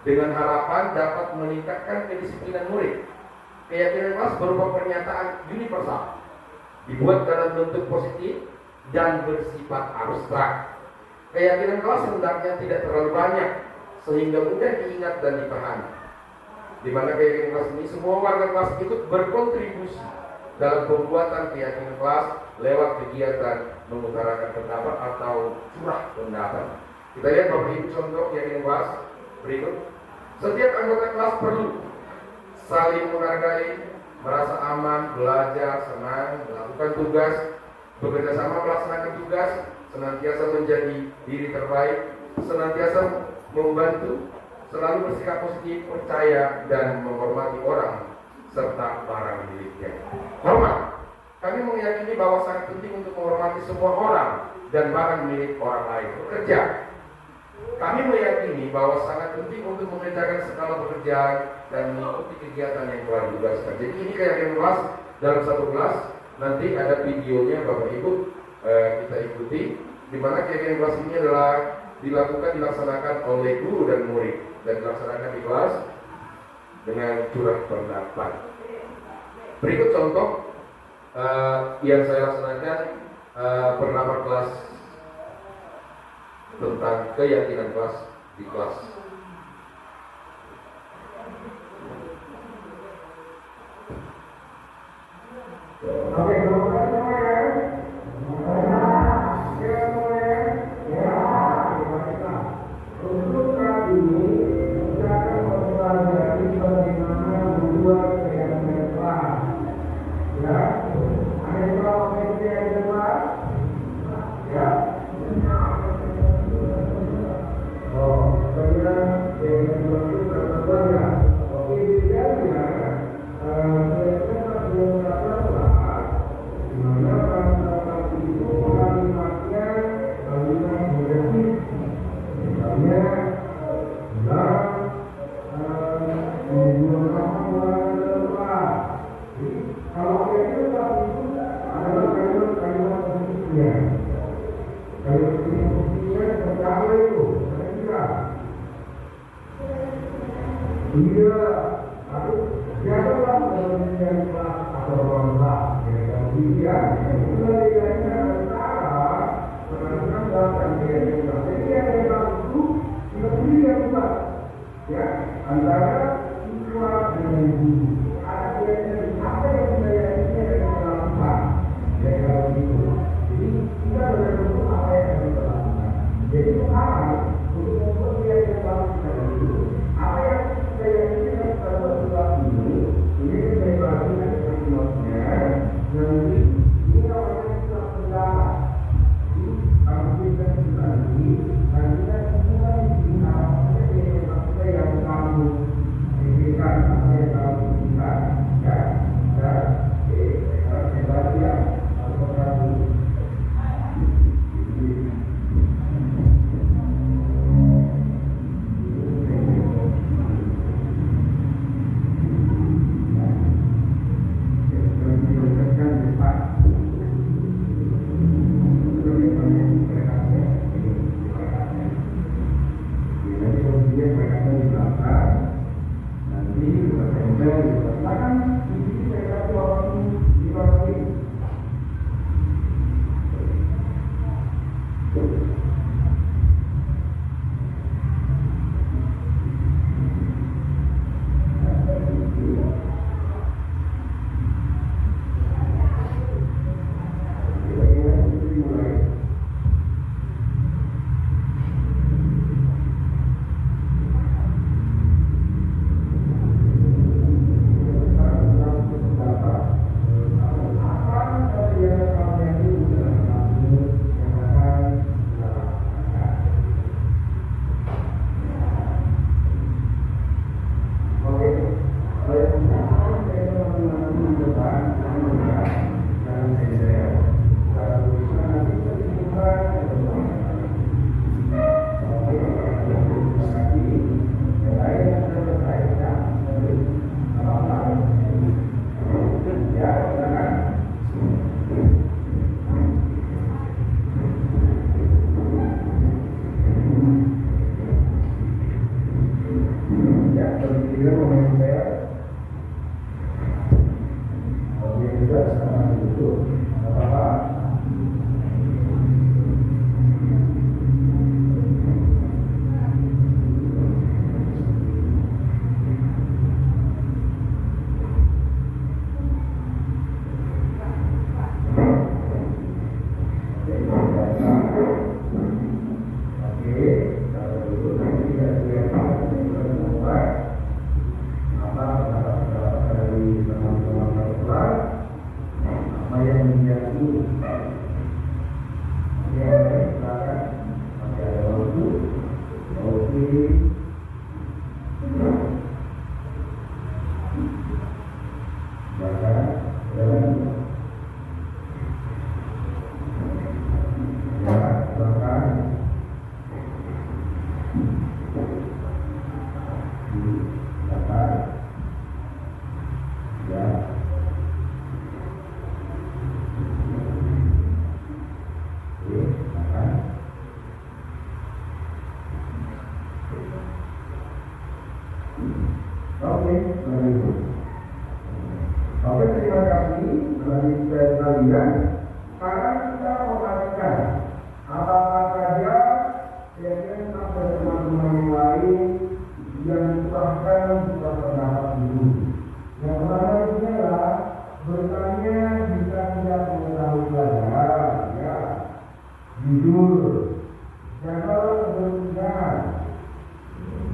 dengan harapan dapat meningkatkan kedisiplinan murid. Keyakinan kelas berupa pernyataan universal, dibuat dalam bentuk positif dan bersifat abstrak. Keyakinan kelas hendaknya tidak terlalu banyak sehingga mudah diingat dan dipahami. Di mana keyakinan kelas ini semua warga kelas ikut berkontribusi dalam pembuatan keyakinan kelas lewat kegiatan mengutarakan pendapat atau curah pendapat. Kita lihat Bapak Ibu contoh keyakinan kelas berikut. Setiap anggota kelas perlu saling menghargai, merasa aman, belajar, senang, melakukan tugas, bekerja sama melaksanakan tugas, senantiasa menjadi diri terbaik, senantiasa membantu, selalu bersikap positif, percaya, dan menghormati orang serta barang miliknya. Hormat. Kami meyakini bahwa sangat penting untuk menghormati semua orang dan barang milik orang lain. Bekerja. Kami meyakini bahwa sangat penting untuk memetakan skala pekerjaan dan mengikuti kegiatan yang telah ditugaskan. Jadi ini kayak kelas dalam satu kelas, nanti ada videonya Bapak Ibu kita ikuti, di mana kegiatan kelas ini adalah dilaksanakan oleh guru dan murid dan dilaksanakan di kelas dengan curah pendapat. Berikut contoh yang saya laksanakan pendapat kelas tentang keyakinan kelas di kelas. Oke, terima kasih semua ya. Ya, semua ya. Ya, baiklah. Untuk saat ini, kita akan mempelajari bagaimana membuat keyakinan kelas. Ya, ada yang tahu apa itu keyakinan kelas? Ya. Oh, saya keyakinan kelas itu berapa banyak? Oke, idealnya antara siswa dengan guru. Ada apa yang saya lakukan? Ya kalau gitu. Jadi kita benar-benar apa yang harus kita lakukan. Jadi sekarang untuk membuat dia yang bagus kita itu, apa yang saya inginkan pada sesuatu ini saya bagi nanti notnya. Nanti ini namanya kita pendapat. Kalau kita nanti kita semua ini yang kamu diberikan apa yang kamu berikan ya atau kamu melanjutkan kalian karena kita memastikan apa saja yang sampai teman-teman yang lain yang bahkan kita pendapat dulu. Yang pertama ini adalah bertanya jika tidak mengetahui pelajaran, ya, jujur, jangan berlebihan,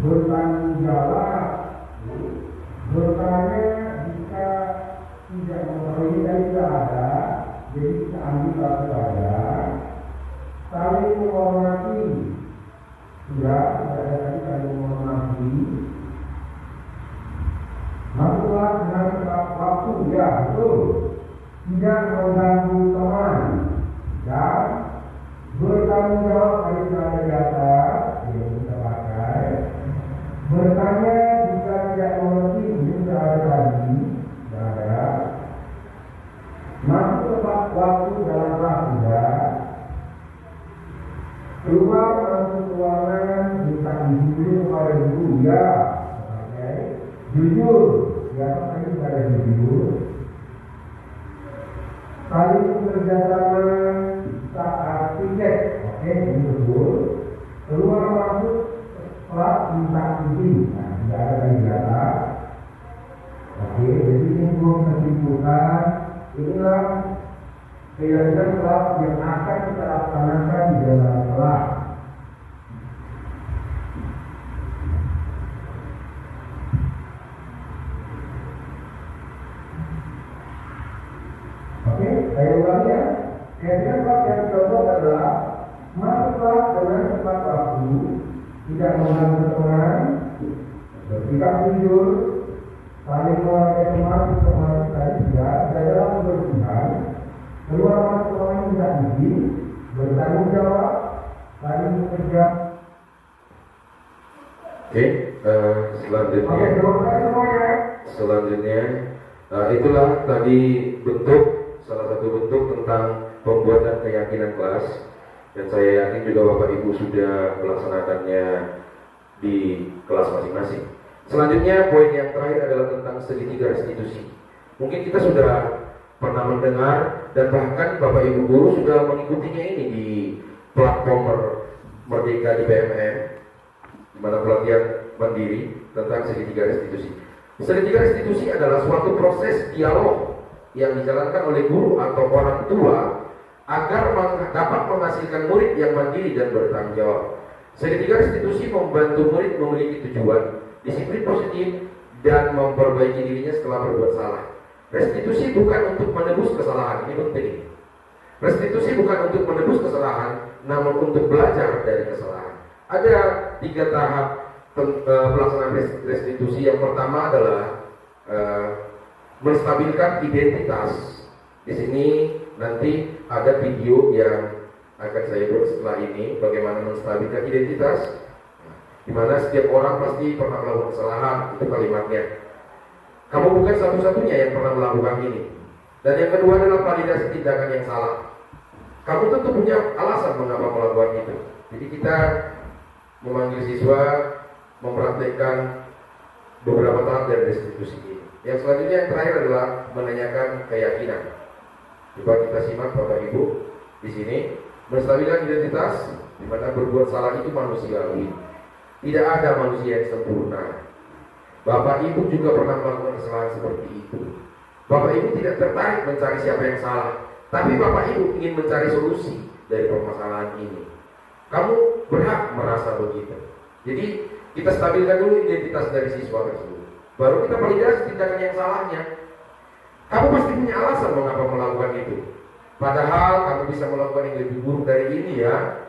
bertanggung jawab, bertanya jika tidak mengetahui dan tidak ada, jadi kita ambil satu saja, saling menghormati, sudah ada tadi saling menghormati, masuklah dengan tepat waktu, ya betul, tidak mengganggu teman, dan bertanggung jawab dari tenaga data yang kita pakai, bertanya jika tidak mengerti tidak ada tadi, tidak ada, masuk tepat waktu dalam kelas tidak, keluar masuk ruangan minta izin kepada guru, ya, oke, jujur, ya tadi pada jujur, saling bekerja sama saat tiket, oke, ini betul, keluar masuk kelas minta izin, nah tidak ada tadi data, oke, jadi ini belum tersimpulkan, inilah kegiatan kelas yang akan kita laksanakan di dalam kelas. Oke, saya ulangi ya. Kegiatan kelas yang kedua adalah masuk kelas dengan tepat waktu, tidak mengganggu teman, bersikap jujur, saling menghargai teman tadi tidak, dalam kebersihan, keluar masuk ruangan tidak izin, bertanggung jawab, saling bekerja. Oke, selanjutnya. Selanjutnya, itulah tadi salah satu bentuk tentang pembuatan keyakinan kelas, dan saya yakin juga Bapak Ibu sudah melaksanakannya di kelas masing-masing. Selanjutnya, poin yang terakhir adalah tentang segitiga restitusi. Mungkin kita sudah pernah mendengar dan bahkan Bapak Ibu guru sudah mengikutinya ini di platform Merdeka di BMN, di mana pelatihan mandiri tentang segitiga restitusi. Segitiga restitusi adalah suatu proses dialog yang dijalankan oleh guru atau orang tua agar dapat menghasilkan murid yang mandiri dan bertanggung jawab. Segitiga restitusi membantu murid memiliki tujuan, disiplin positif, dan memperbaiki dirinya setelah berbuat salah. Restitusi bukan untuk menebus kesalahan, ini penting. Restitusi bukan untuk menebus kesalahan, namun untuk belajar dari kesalahan. Ada 3 tahap pelaksanaan restitusi. Yang pertama adalah menstabilkan identitas. Di sini nanti ada video yang akan saya buat setelah ini, bagaimana menstabilkan identitas, di mana setiap orang pasti pernah melakukan kesalahan, itu kalimatnya. Kamu bukan satu-satunya yang pernah melakukan ini. Dan yang kedua adalah validasi tindakan yang salah. Kamu tentu punya alasan mengapa melakukan itu. Jadi kita memanggil siswa mempraktikkan beberapa tahap dari restitusi ini. Yang selanjutnya yang terakhir adalah menanyakan keyakinan. Coba kita simak Bapak Ibu di sini. Menstabilkan identitas, di mana berbuat salah itu manusiawi. Tidak ada manusia yang sempurna. Bapak Ibu juga pernah melakukan kesalahan seperti itu. Bapak Ibu tidak tertarik mencari siapa yang salah, tapi Bapak Ibu ingin mencari solusi dari permasalahan ini. Kamu berhak merasa begitu. Jadi kita stabilkan dulu identitas dari siswa tersebut. Baru kita validasi tindakan yang salahnya. Kamu pasti punya alasan mengapa melakukan itu. Padahal kamu bisa melakukan yang lebih buruk dari ini, ya.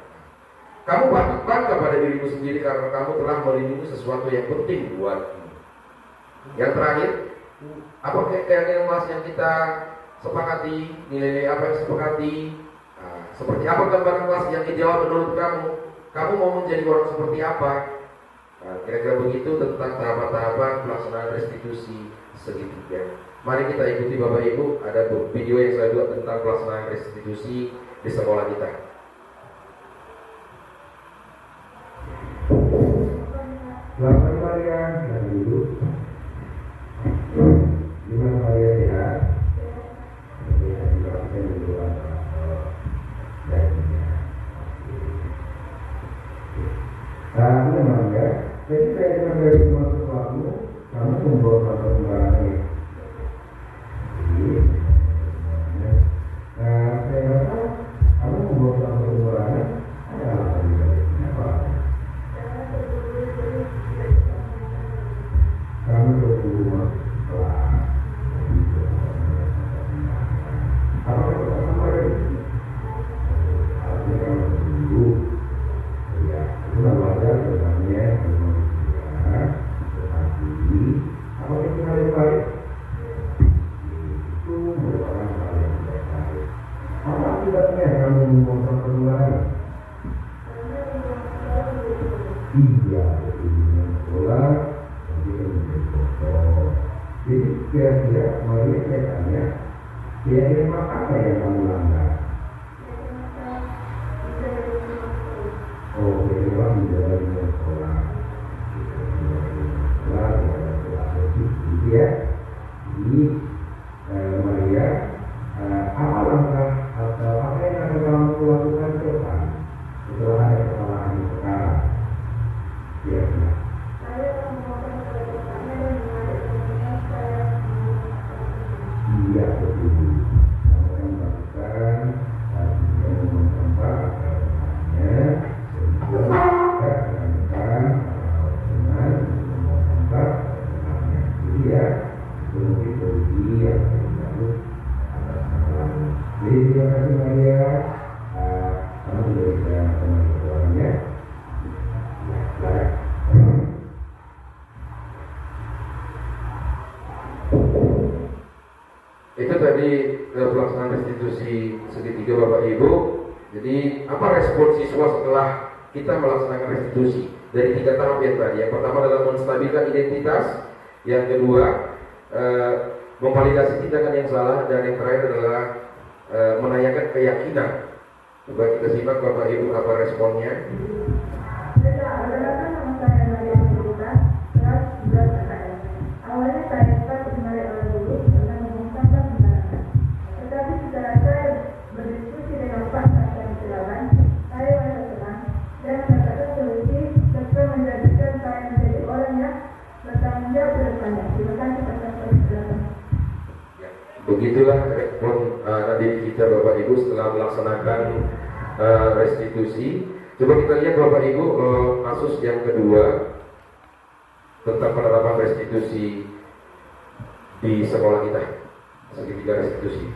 Kamu patut bangga pada dirimu sendiri karena kamu telah melindungi sesuatu yang penting buatmu. Yang terakhir, apa keyakinan kelas yang kita sepakati, nilai-nilai apa yang sepakati, seperti apa gambaran kelas yang dijawab menurut kamu. Kamu mau menjadi orang seperti apa? Kira-kira begitu tentang tahapan-tahapan pelaksanaan restitusi segitiga. Mari kita ikuti Bapak Ibu, ada video yang saya buat tentang pelaksanaan restitusi di sekolah kita. Selamat kalian dari dulu. Gimana kalian ya? Iya, dengan sekolah, nanti kemudian foto. Jadi kira-kira Maria saya tanya, kira-kira apa yang kamu langgar? Oh, kira-kira di dalam sekolah. Sekolah, gitu ya. Jadi Maria, apa langkah atau apa yang akan kamu lakukan ke depan setelah ada kesalahan sekarang? Ya, Saya akan melakukan kedepannya dan menarik teman saya. iya betul. Kamu akan melakukan yang mempercepat kedepannya sehingga kita akan menekan dengan mempercepat kedepannya. Jadi ya, mungkin bagi yang harus atas nama. Jadi terima kasih Maria. Kamu sudah bisa kembali ke ruangnya. Ya, baik. Itu tadi pelaksanaan restitusi segitiga Bapak Ibu. Jadi apa respon siswa setelah kita melaksanakan restitusi dari 3 tahap yang tadi? Yang pertama adalah menstabilkan identitas, yang kedua memvalidasi tindakan yang salah, dan yang terakhir adalah menanyakan keyakinan. Coba kita simak Bapak Ibu apa responnya. Perkenalkan nama saya Maria Cerita, kelas 11 PKS. Awalnya saya sempat dimarahi oleh guru tentang mengungkapkan kebenaran. Tetapi setelah saya berdiskusi dengan Pak Satya Silaban, saya merasa tenang dan mendapatkan solusi serta menjadikan saya menjadi orang yang bertanggung jawab ke depannya. Terima kasih atas perhatian. Begitulah respon Nadim kita Bapak Ibu setelah melaksanakan restitusi. Coba kita lihat Bapak Ibu kasus yang kedua tentang penerapan restitusi di sekolah kita, segitiga restitusi.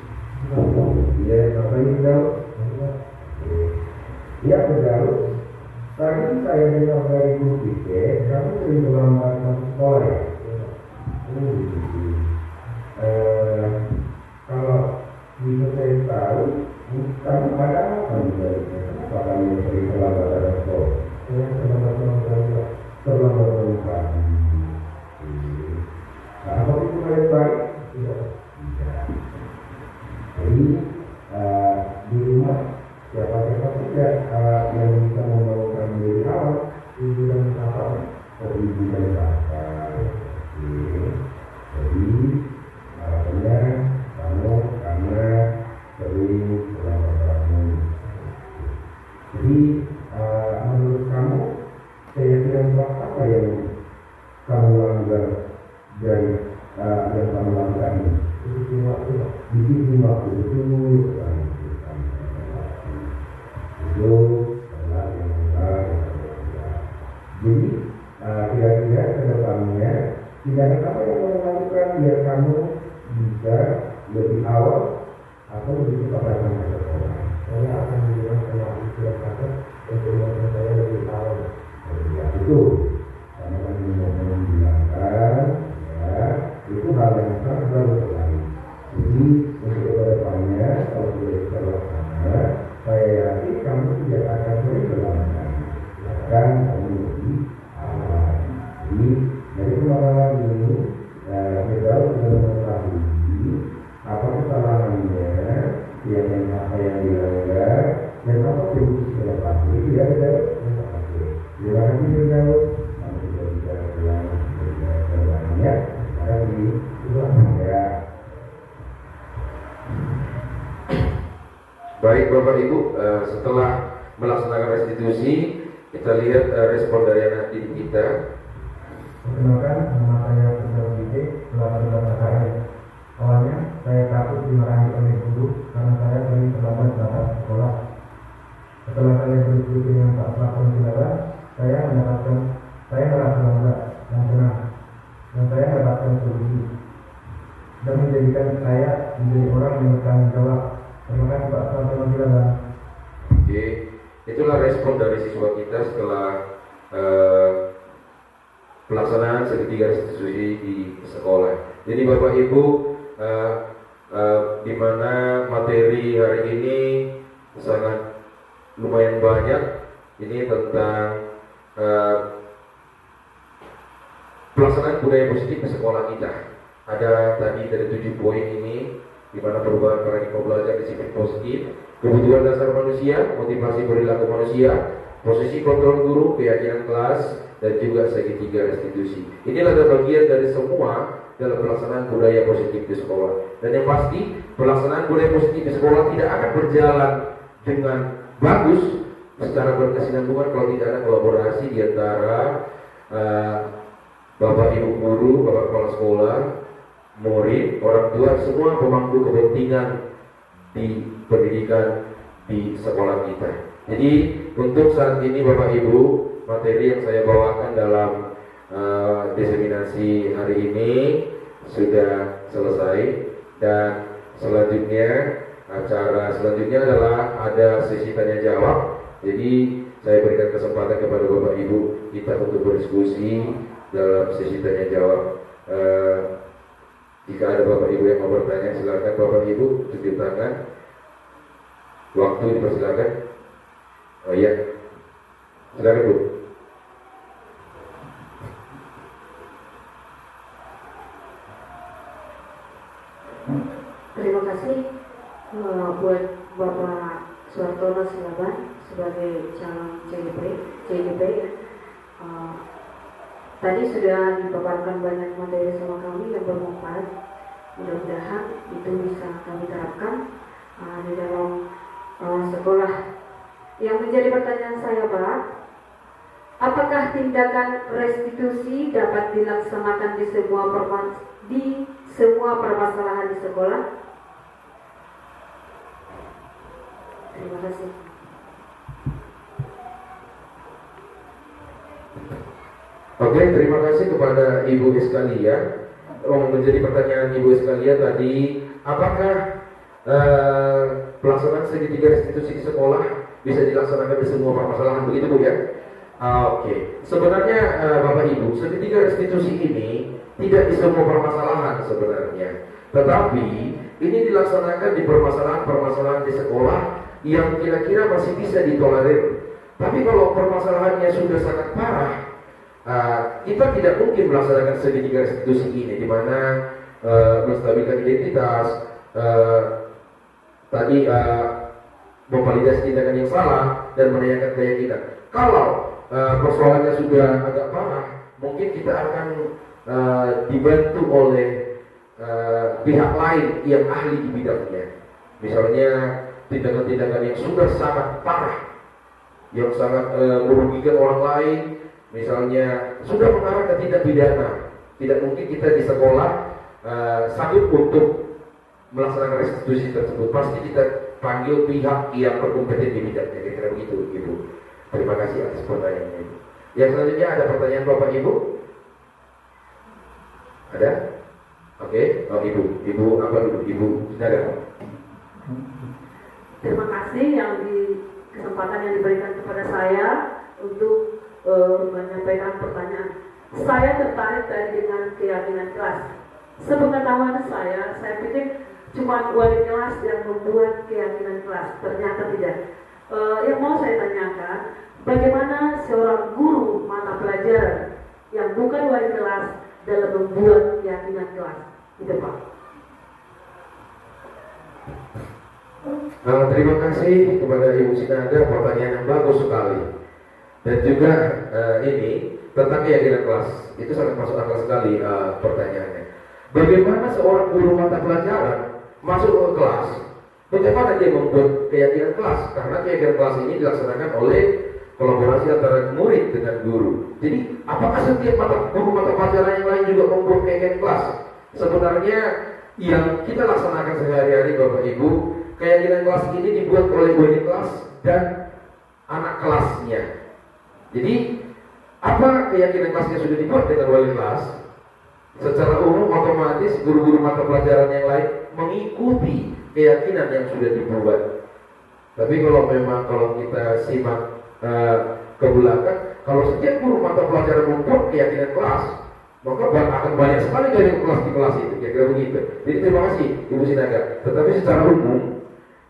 Ya, Bapak Ibu tahu. Ya, benar. Tadi saya dengar dari Bu Pike, kamu sering melamar masuk sekolah ya? Kalau bisa saya tahu, kamu pada apa sebenarnya? Apakah kamu sering melamar dalam sekolah? Saya terlambat pagi. Apa itu mulai pagi? Tidak. Jadi di rumah siapa-siapa saja yang bisa membawakan menjadi awal, ibu dan bapak, ibu dan bapak. Jadi harapannya kamu karena sering melamar kamu. Jadi menurut kamu keyakinan apa yang kamu langgar dan yang kamu lakukan ini? Di sisi waktu itu adalah yang besar. Jadi kira-kira ke depannya tindakan apa yang kamu lakukan biar kamu bisa lebih awal atau lebih cepat datang ke sekolah? Saya akan bilang sama istri dan kakak untuk membuat saya lebih awal. Ya itu, karena kan membilangkan ya itu hal yang sangat bagus sekali. Jadi untuk kedepannya kalau sudah terlaksana, saya yakin kamu tidak akan sering berlama-lama. Bahkan kamu lebih awal. Jadi dari pengalaman ini, kita sudah mengetahui apa kesalahannya, apa yang dilanggar, dan apa solusi ke depan. Jadi tidak ada. Terima kasih juga. Kami sudah bisa pulang berbanyak. Sekarang di belakang ya. Baik Bapak Ibu, setelah melaksanakan restitusi, kita lihat respon dari anak didik kita. Perkenalkan, nama saya Putra Bide, kelas 11 KKS. Awalnya saya takut dimarahi oleh guru karena saya sering terlambat datang ke sekolah. Setelah saya berdiskusi dengan Pak Satya Silaban, saya merasa lega dan tenang, dan saya mendapatkan solusi dan menjadikan saya menjadi orang yang bertanggung jawab. Terima kasih Pak Satya Silaban. Oke, itulah respon dari siswa kita setelah pelaksanaan segitiga restitusi di sekolah. Jadi Bapak Ibu, di mana materi hari ini sangat lumayan banyak. Ini tentang pelaksanaan budaya positif di sekolah kita. Ada tadi dari 7 poin ini, di mana perubahan paradigma belajar disiplin positif, kebutuhan dasar manusia, motivasi perilaku manusia, posisi kontrol guru, keyakinan kelas, dan juga segitiga restitusi. Inilah bagian dari semua dalam pelaksanaan budaya positif di sekolah. Dan yang pasti, pelaksanaan budaya positif di sekolah tidak akan berjalan dengan bagus secara berkesinambungan kalau tidak ada kolaborasi di antara Bapak Ibu guru, Bapak kepala sekolah, murid, orang tua, semua pemangku kepentingan di pendidikan di sekolah kita. Jadi untuk saat ini Bapak Ibu, materi yang saya bawakan dalam diseminasi hari ini sudah selesai, dan acara selanjutnya adalah ada sesi tanya jawab. Jadi saya berikan kesempatan kepada Bapak Ibu kita untuk berdiskusi dalam sesi tanya jawab. Jika ada Bapak Ibu yang mau bertanya, silakan Bapak Ibu tunjuk tangan. Waktu dipersilakan. Oh iya, silakan Bu. Terima kasih buat Bapak Suartono Silaban sebagai calon CGP. Tadi sudah dipaparkan banyak materi sama kami yang bermanfaat. Mudah-mudahan itu bisa kami terapkan di dalam sekolah. Yang menjadi pertanyaan saya, Pak, apakah tindakan restitusi dapat dilaksanakan di semua permasalahan di sekolah? Terima kasih. Oke, terima kasih kepada Ibu sekalian. Menjadi pertanyaan Ibu sekalian tadi, apakah pelaksanaan segitiga restitusi di sekolah bisa dilaksanakan di semua permasalahan, begitu Bu ya? Oke, sebenarnya Bapak Ibu, segitiga restitusi ini tidak di semua permasalahan sebenarnya, tetapi ini dilaksanakan di permasalahan-permasalahan di sekolah yang kira-kira masih bisa ditolerir. Tapi kalau permasalahannya sudah sangat parah, kita tidak mungkin melaksanakan segitiga restitusi ini, di mana menstabilkan identitas, tadi memvalidasi tindakan yang salah dan menanyakan keyakinan. Kalau persoalannya sudah agak parah, mungkin kita akan dibantu oleh pihak lain yang ahli di bidangnya. Misalnya tindakan-tindakan yang sudah sangat parah, yang sangat merugikan orang lain, misalnya sudah mengarah ke tindak pidana. Tidak mungkin kita di sekolah sanggup untuk melaksanakan restitusi tersebut. Pasti kita panggil pihak yang berkompeten di bidangnya. Kira-kira begitu, Ibu. Terima kasih atas pertanyaannya, Ibu. Yang selanjutnya ada pertanyaan Bapak Ibu? Ada? Oke, oh Ibu apa dulu? Ibu Naga. Terima kasih yang kesempatan yang diberikan kepada saya untuk menyampaikan pertanyaan. Saya tertarik tadi dengan keyakinan kelas. Sepengetahuan saya pikir cuma wali kelas yang membuat keyakinan kelas. Ternyata tidak. Yang mau saya tanyakan, bagaimana seorang guru mata pelajaran yang bukan wali kelas dalam membuat keyakinan kelas? Itu Pak. Terima kasih kepada Ibu Sinaga, pertanyaan yang bagus sekali. Dan juga ini tentang keyakinan kelas, itu sangat masuk akal sekali pertanyaannya. Bagaimana seorang guru mata pelajaran masuk ke kelas? Bagaimana dia membuat keyakinan kelas? Karena keyakinan kelas ini dilaksanakan oleh kolaborasi antara murid dengan guru. Jadi, apakah setiap guru mata pelajaran yang lain juga membuat keyakinan kelas? Sebenarnya yang kita laksanakan sehari-hari, Bapak Ibu, keyakinan kelas ini dibuat oleh wali kelas dan anak kelasnya. Jadi, apa keyakinan kelasnya sudah dibuat dengan wali kelas? Secara umum otomatis guru-guru mata pelajaran yang lain mengikuti keyakinan yang sudah dibuat. Tapi kalau kita simak ke belakang, kalau setiap guru mata pelajaran membuat keyakinan kelas, maka akan banyak sekali keyakinan kelas di kelas itu, kira-kira begitu. Jadi terima kasih Ibu Sinaga. Tetapi secara umum,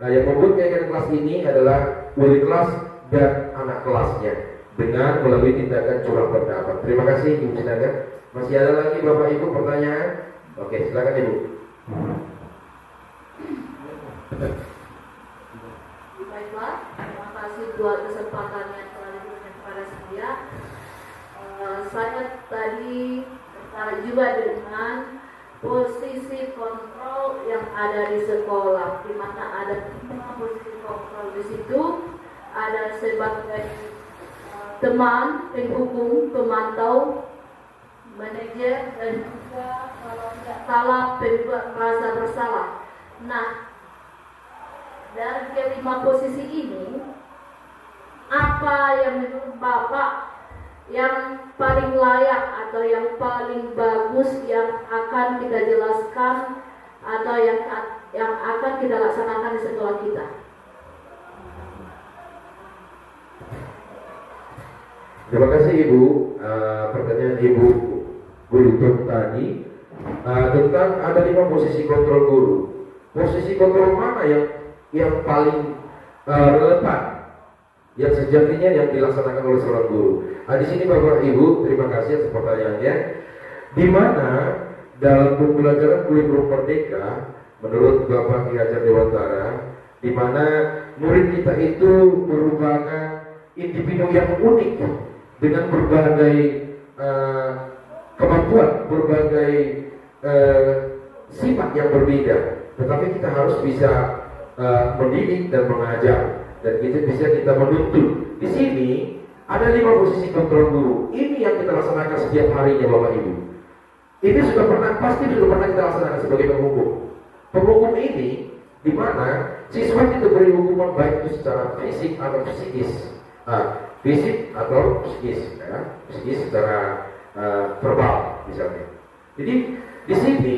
yang membuat keyakinan kelas ini adalah wali kelas dan anak kelasnya. dengan melalui tindakan curang pendapat. Terima kasih Ibu Sinaga. Masih ada lagi Bapak Ibu pertanyaan? Oke, silakan Ibu. Baiklah, terima kasih buat kesempatan yang telah diberikan kepada saya. Saya tadi tertarik juga dengan posisi kontrol yang ada di sekolah, di mana ada 5 posisi kontrol di situ. Ada sebagai teman, penghukum, pemantau, manajer, dan juga kalau tidak salah pembuat merasa bersalah. Nah, dari kelima posisi ini, apa yang menurut Bapak yang paling layak atau yang paling bagus yang akan kita jelaskan atau yang akan kita laksanakan di sekolah kita? Terima kasih Ibu. Pertanyaan Ibu Guru tadi tentang ada 5 posisi kontrol guru. Posisi kontrol mana yang paling relevan, yang sejatinya yang dilaksanakan oleh seorang guru? Di sini Bapak Ibu, terima kasih atas pertanyaannya. Di mana dalam pembelajaran kurikulum merdeka, menurut Bapak Ki Hajar Dewantara, di mana murid kita itu merupakan individu yang unik dengan berbagai kemampuan, berbagai sifat yang berbeda. Tetapi kita harus bisa mendidik dan mengajar, dan kita bisa kita menuntut. Di sini ada 5 posisi kontrol guru. Ini yang kita laksanakan setiap harinya Bapak Ibu. Ini pasti sudah pernah kita laksanakan sebagai penghukum. Penghukum ini di mana siswa itu beri hukuman baik itu secara fisik atau psikis. Fisik atau psikis, ya. Psikis secara verbal misalnya. Jadi di sini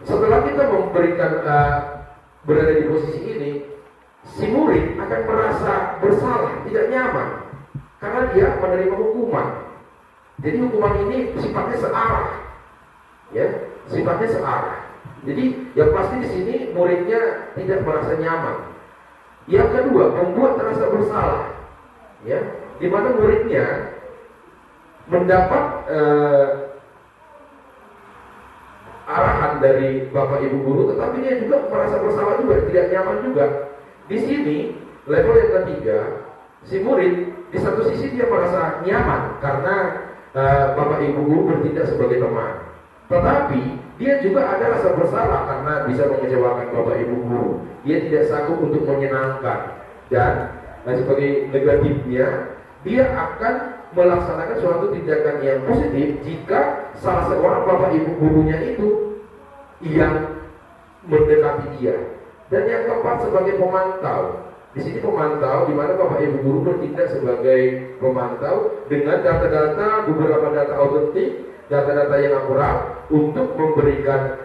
setelah kita memberikan berada di posisi ini, si murid akan merasa bersalah, tidak nyaman, karena dia menerima hukuman. Jadi hukuman ini sifatnya searah, ya, sifatnya searah. Jadi yang pasti di sini muridnya tidak merasa nyaman. Yang kedua, membuat terasa bersalah, ya, di mana muridnya mendapat arahan dari Bapak Ibu guru, tetapi dia juga merasa bersalah juga, tidak nyaman juga. Di sini level yang ketiga, si murid di satu sisi dia merasa nyaman karena Bapak Ibu guru bertindak sebagai teman, tetapi dia juga ada rasa bersalah karena bisa mengecewakan Bapak Ibu guru. Dia tidak sanggup untuk menyenangkan, dan sebagai negatifnya dia akan melaksanakan suatu tindakan yang positif jika salah seorang Bapak Ibu gurunya itu yang mendekati dia. Dan yang keempat sebagai pemantau. Di sini pemantau di mana Bapak Ibu guru bertindak sebagai pemantau dengan data-data, beberapa data autentik, data-data yang akurat untuk memberikan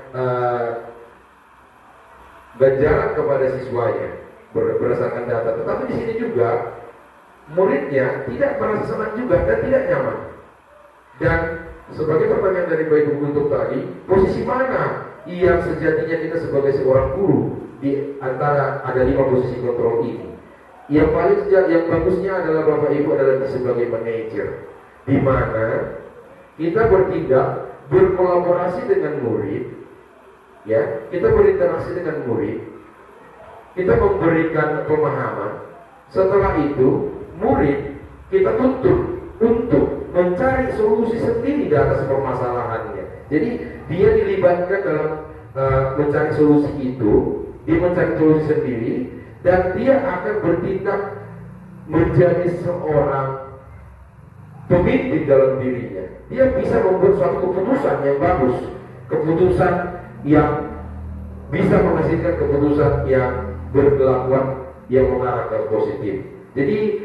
ganjaran kepada siswanya berdasarkan data. Tetapi di sini juga muridnya tidak merasa senang juga dan tidak nyaman. Dan sebagai pertanyaan dari Bapak Ibu untuk tadi, posisi mana yang sejatinya kita sebagai seorang guru di antara ada 5 posisi kontrol ini? Yang paling yang bagusnya adalah Bapak Ibu adalah sebagai manajer, di mana kita bertindak berkolaborasi dengan murid, ya, kita berinteraksi dengan murid, kita memberikan pemahaman. Setelah itu murid kita tuntut untuk mencari solusi sendiri di atas permasalahannya. Jadi dia dilibatkan dalam mencari solusi itu, dia mencari solusi sendiri, dan dia akan bertindak menjadi seorang pemimpin dalam dirinya. Dia bisa membuat suatu keputusan yang bagus, keputusan yang bisa menghasilkan keputusan yang berkelakuan yang mengarah ke positif. Jadi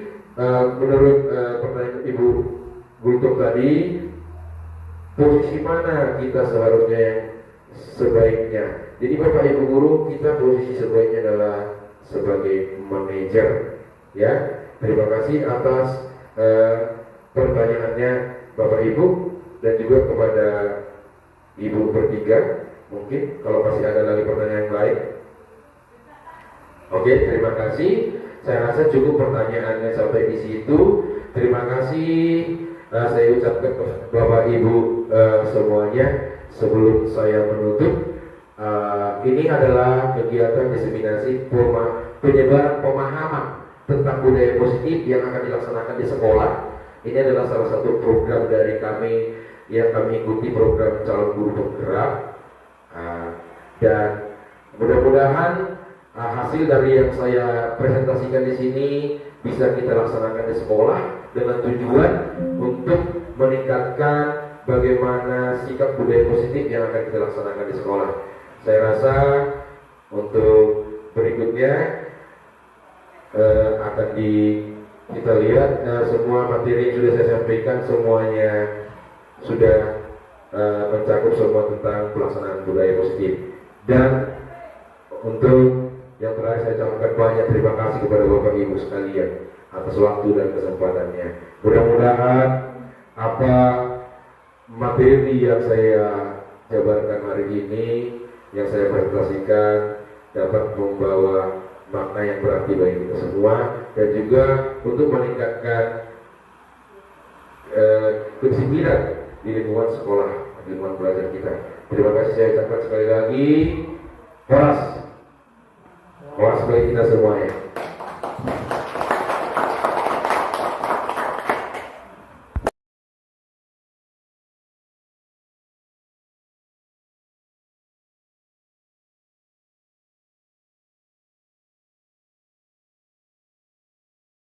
menurut pertanyaan Ibu Guntur tadi, posisi mana kita seharusnya yang sebaiknya? Jadi Bapak Ibu guru, kita posisi sebaiknya adalah sebagai manajer, ya. Terima kasih atas pertanyaannya Bapak Ibu, dan juga kepada Ibu bertiga. Mungkin kalau masih ada lagi pertanyaan yang lain. Oke, terima kasih. Saya rasa cukup pertanyaannya sampai di situ. Terima kasih saya ucapkan kepada Bapak Ibu semuanya. Sebelum saya menutup, ini adalah kegiatan diseminasi penyebaran pemahaman tentang budaya positif yang akan dilaksanakan di sekolah. Ini adalah salah satu program dari kami yang kami ikuti, program calon guru penggerak. Dan mudah-mudahan hasil dari yang saya presentasikan di sini bisa kita laksanakan di sekolah dengan tujuan untuk meningkatkan bagaimana sikap budaya positif yang akan kita laksanakan di sekolah. Saya rasa untuk berikutnya akan kita lihat semua materi yang sudah saya sampaikan semuanya sudah mencakup semua tentang pelaksanaan budaya positif. Dan untuk yang terakhir saya ucapkan banyak terima kasih kepada Bapak Ibu sekalian atas waktu dan kesempatannya. Mudah-mudahan apa materi yang saya jabarkan hari ini, yang saya presentasikan, dapat membawa makna yang berarti bagi kita semua, dan juga untuk meningkatkan kedisiplinan di lingkungan sekolah, di lingkungan belajar kita. Terima kasih saya ucapkan sekali lagi. Keras bagi kita semuanya.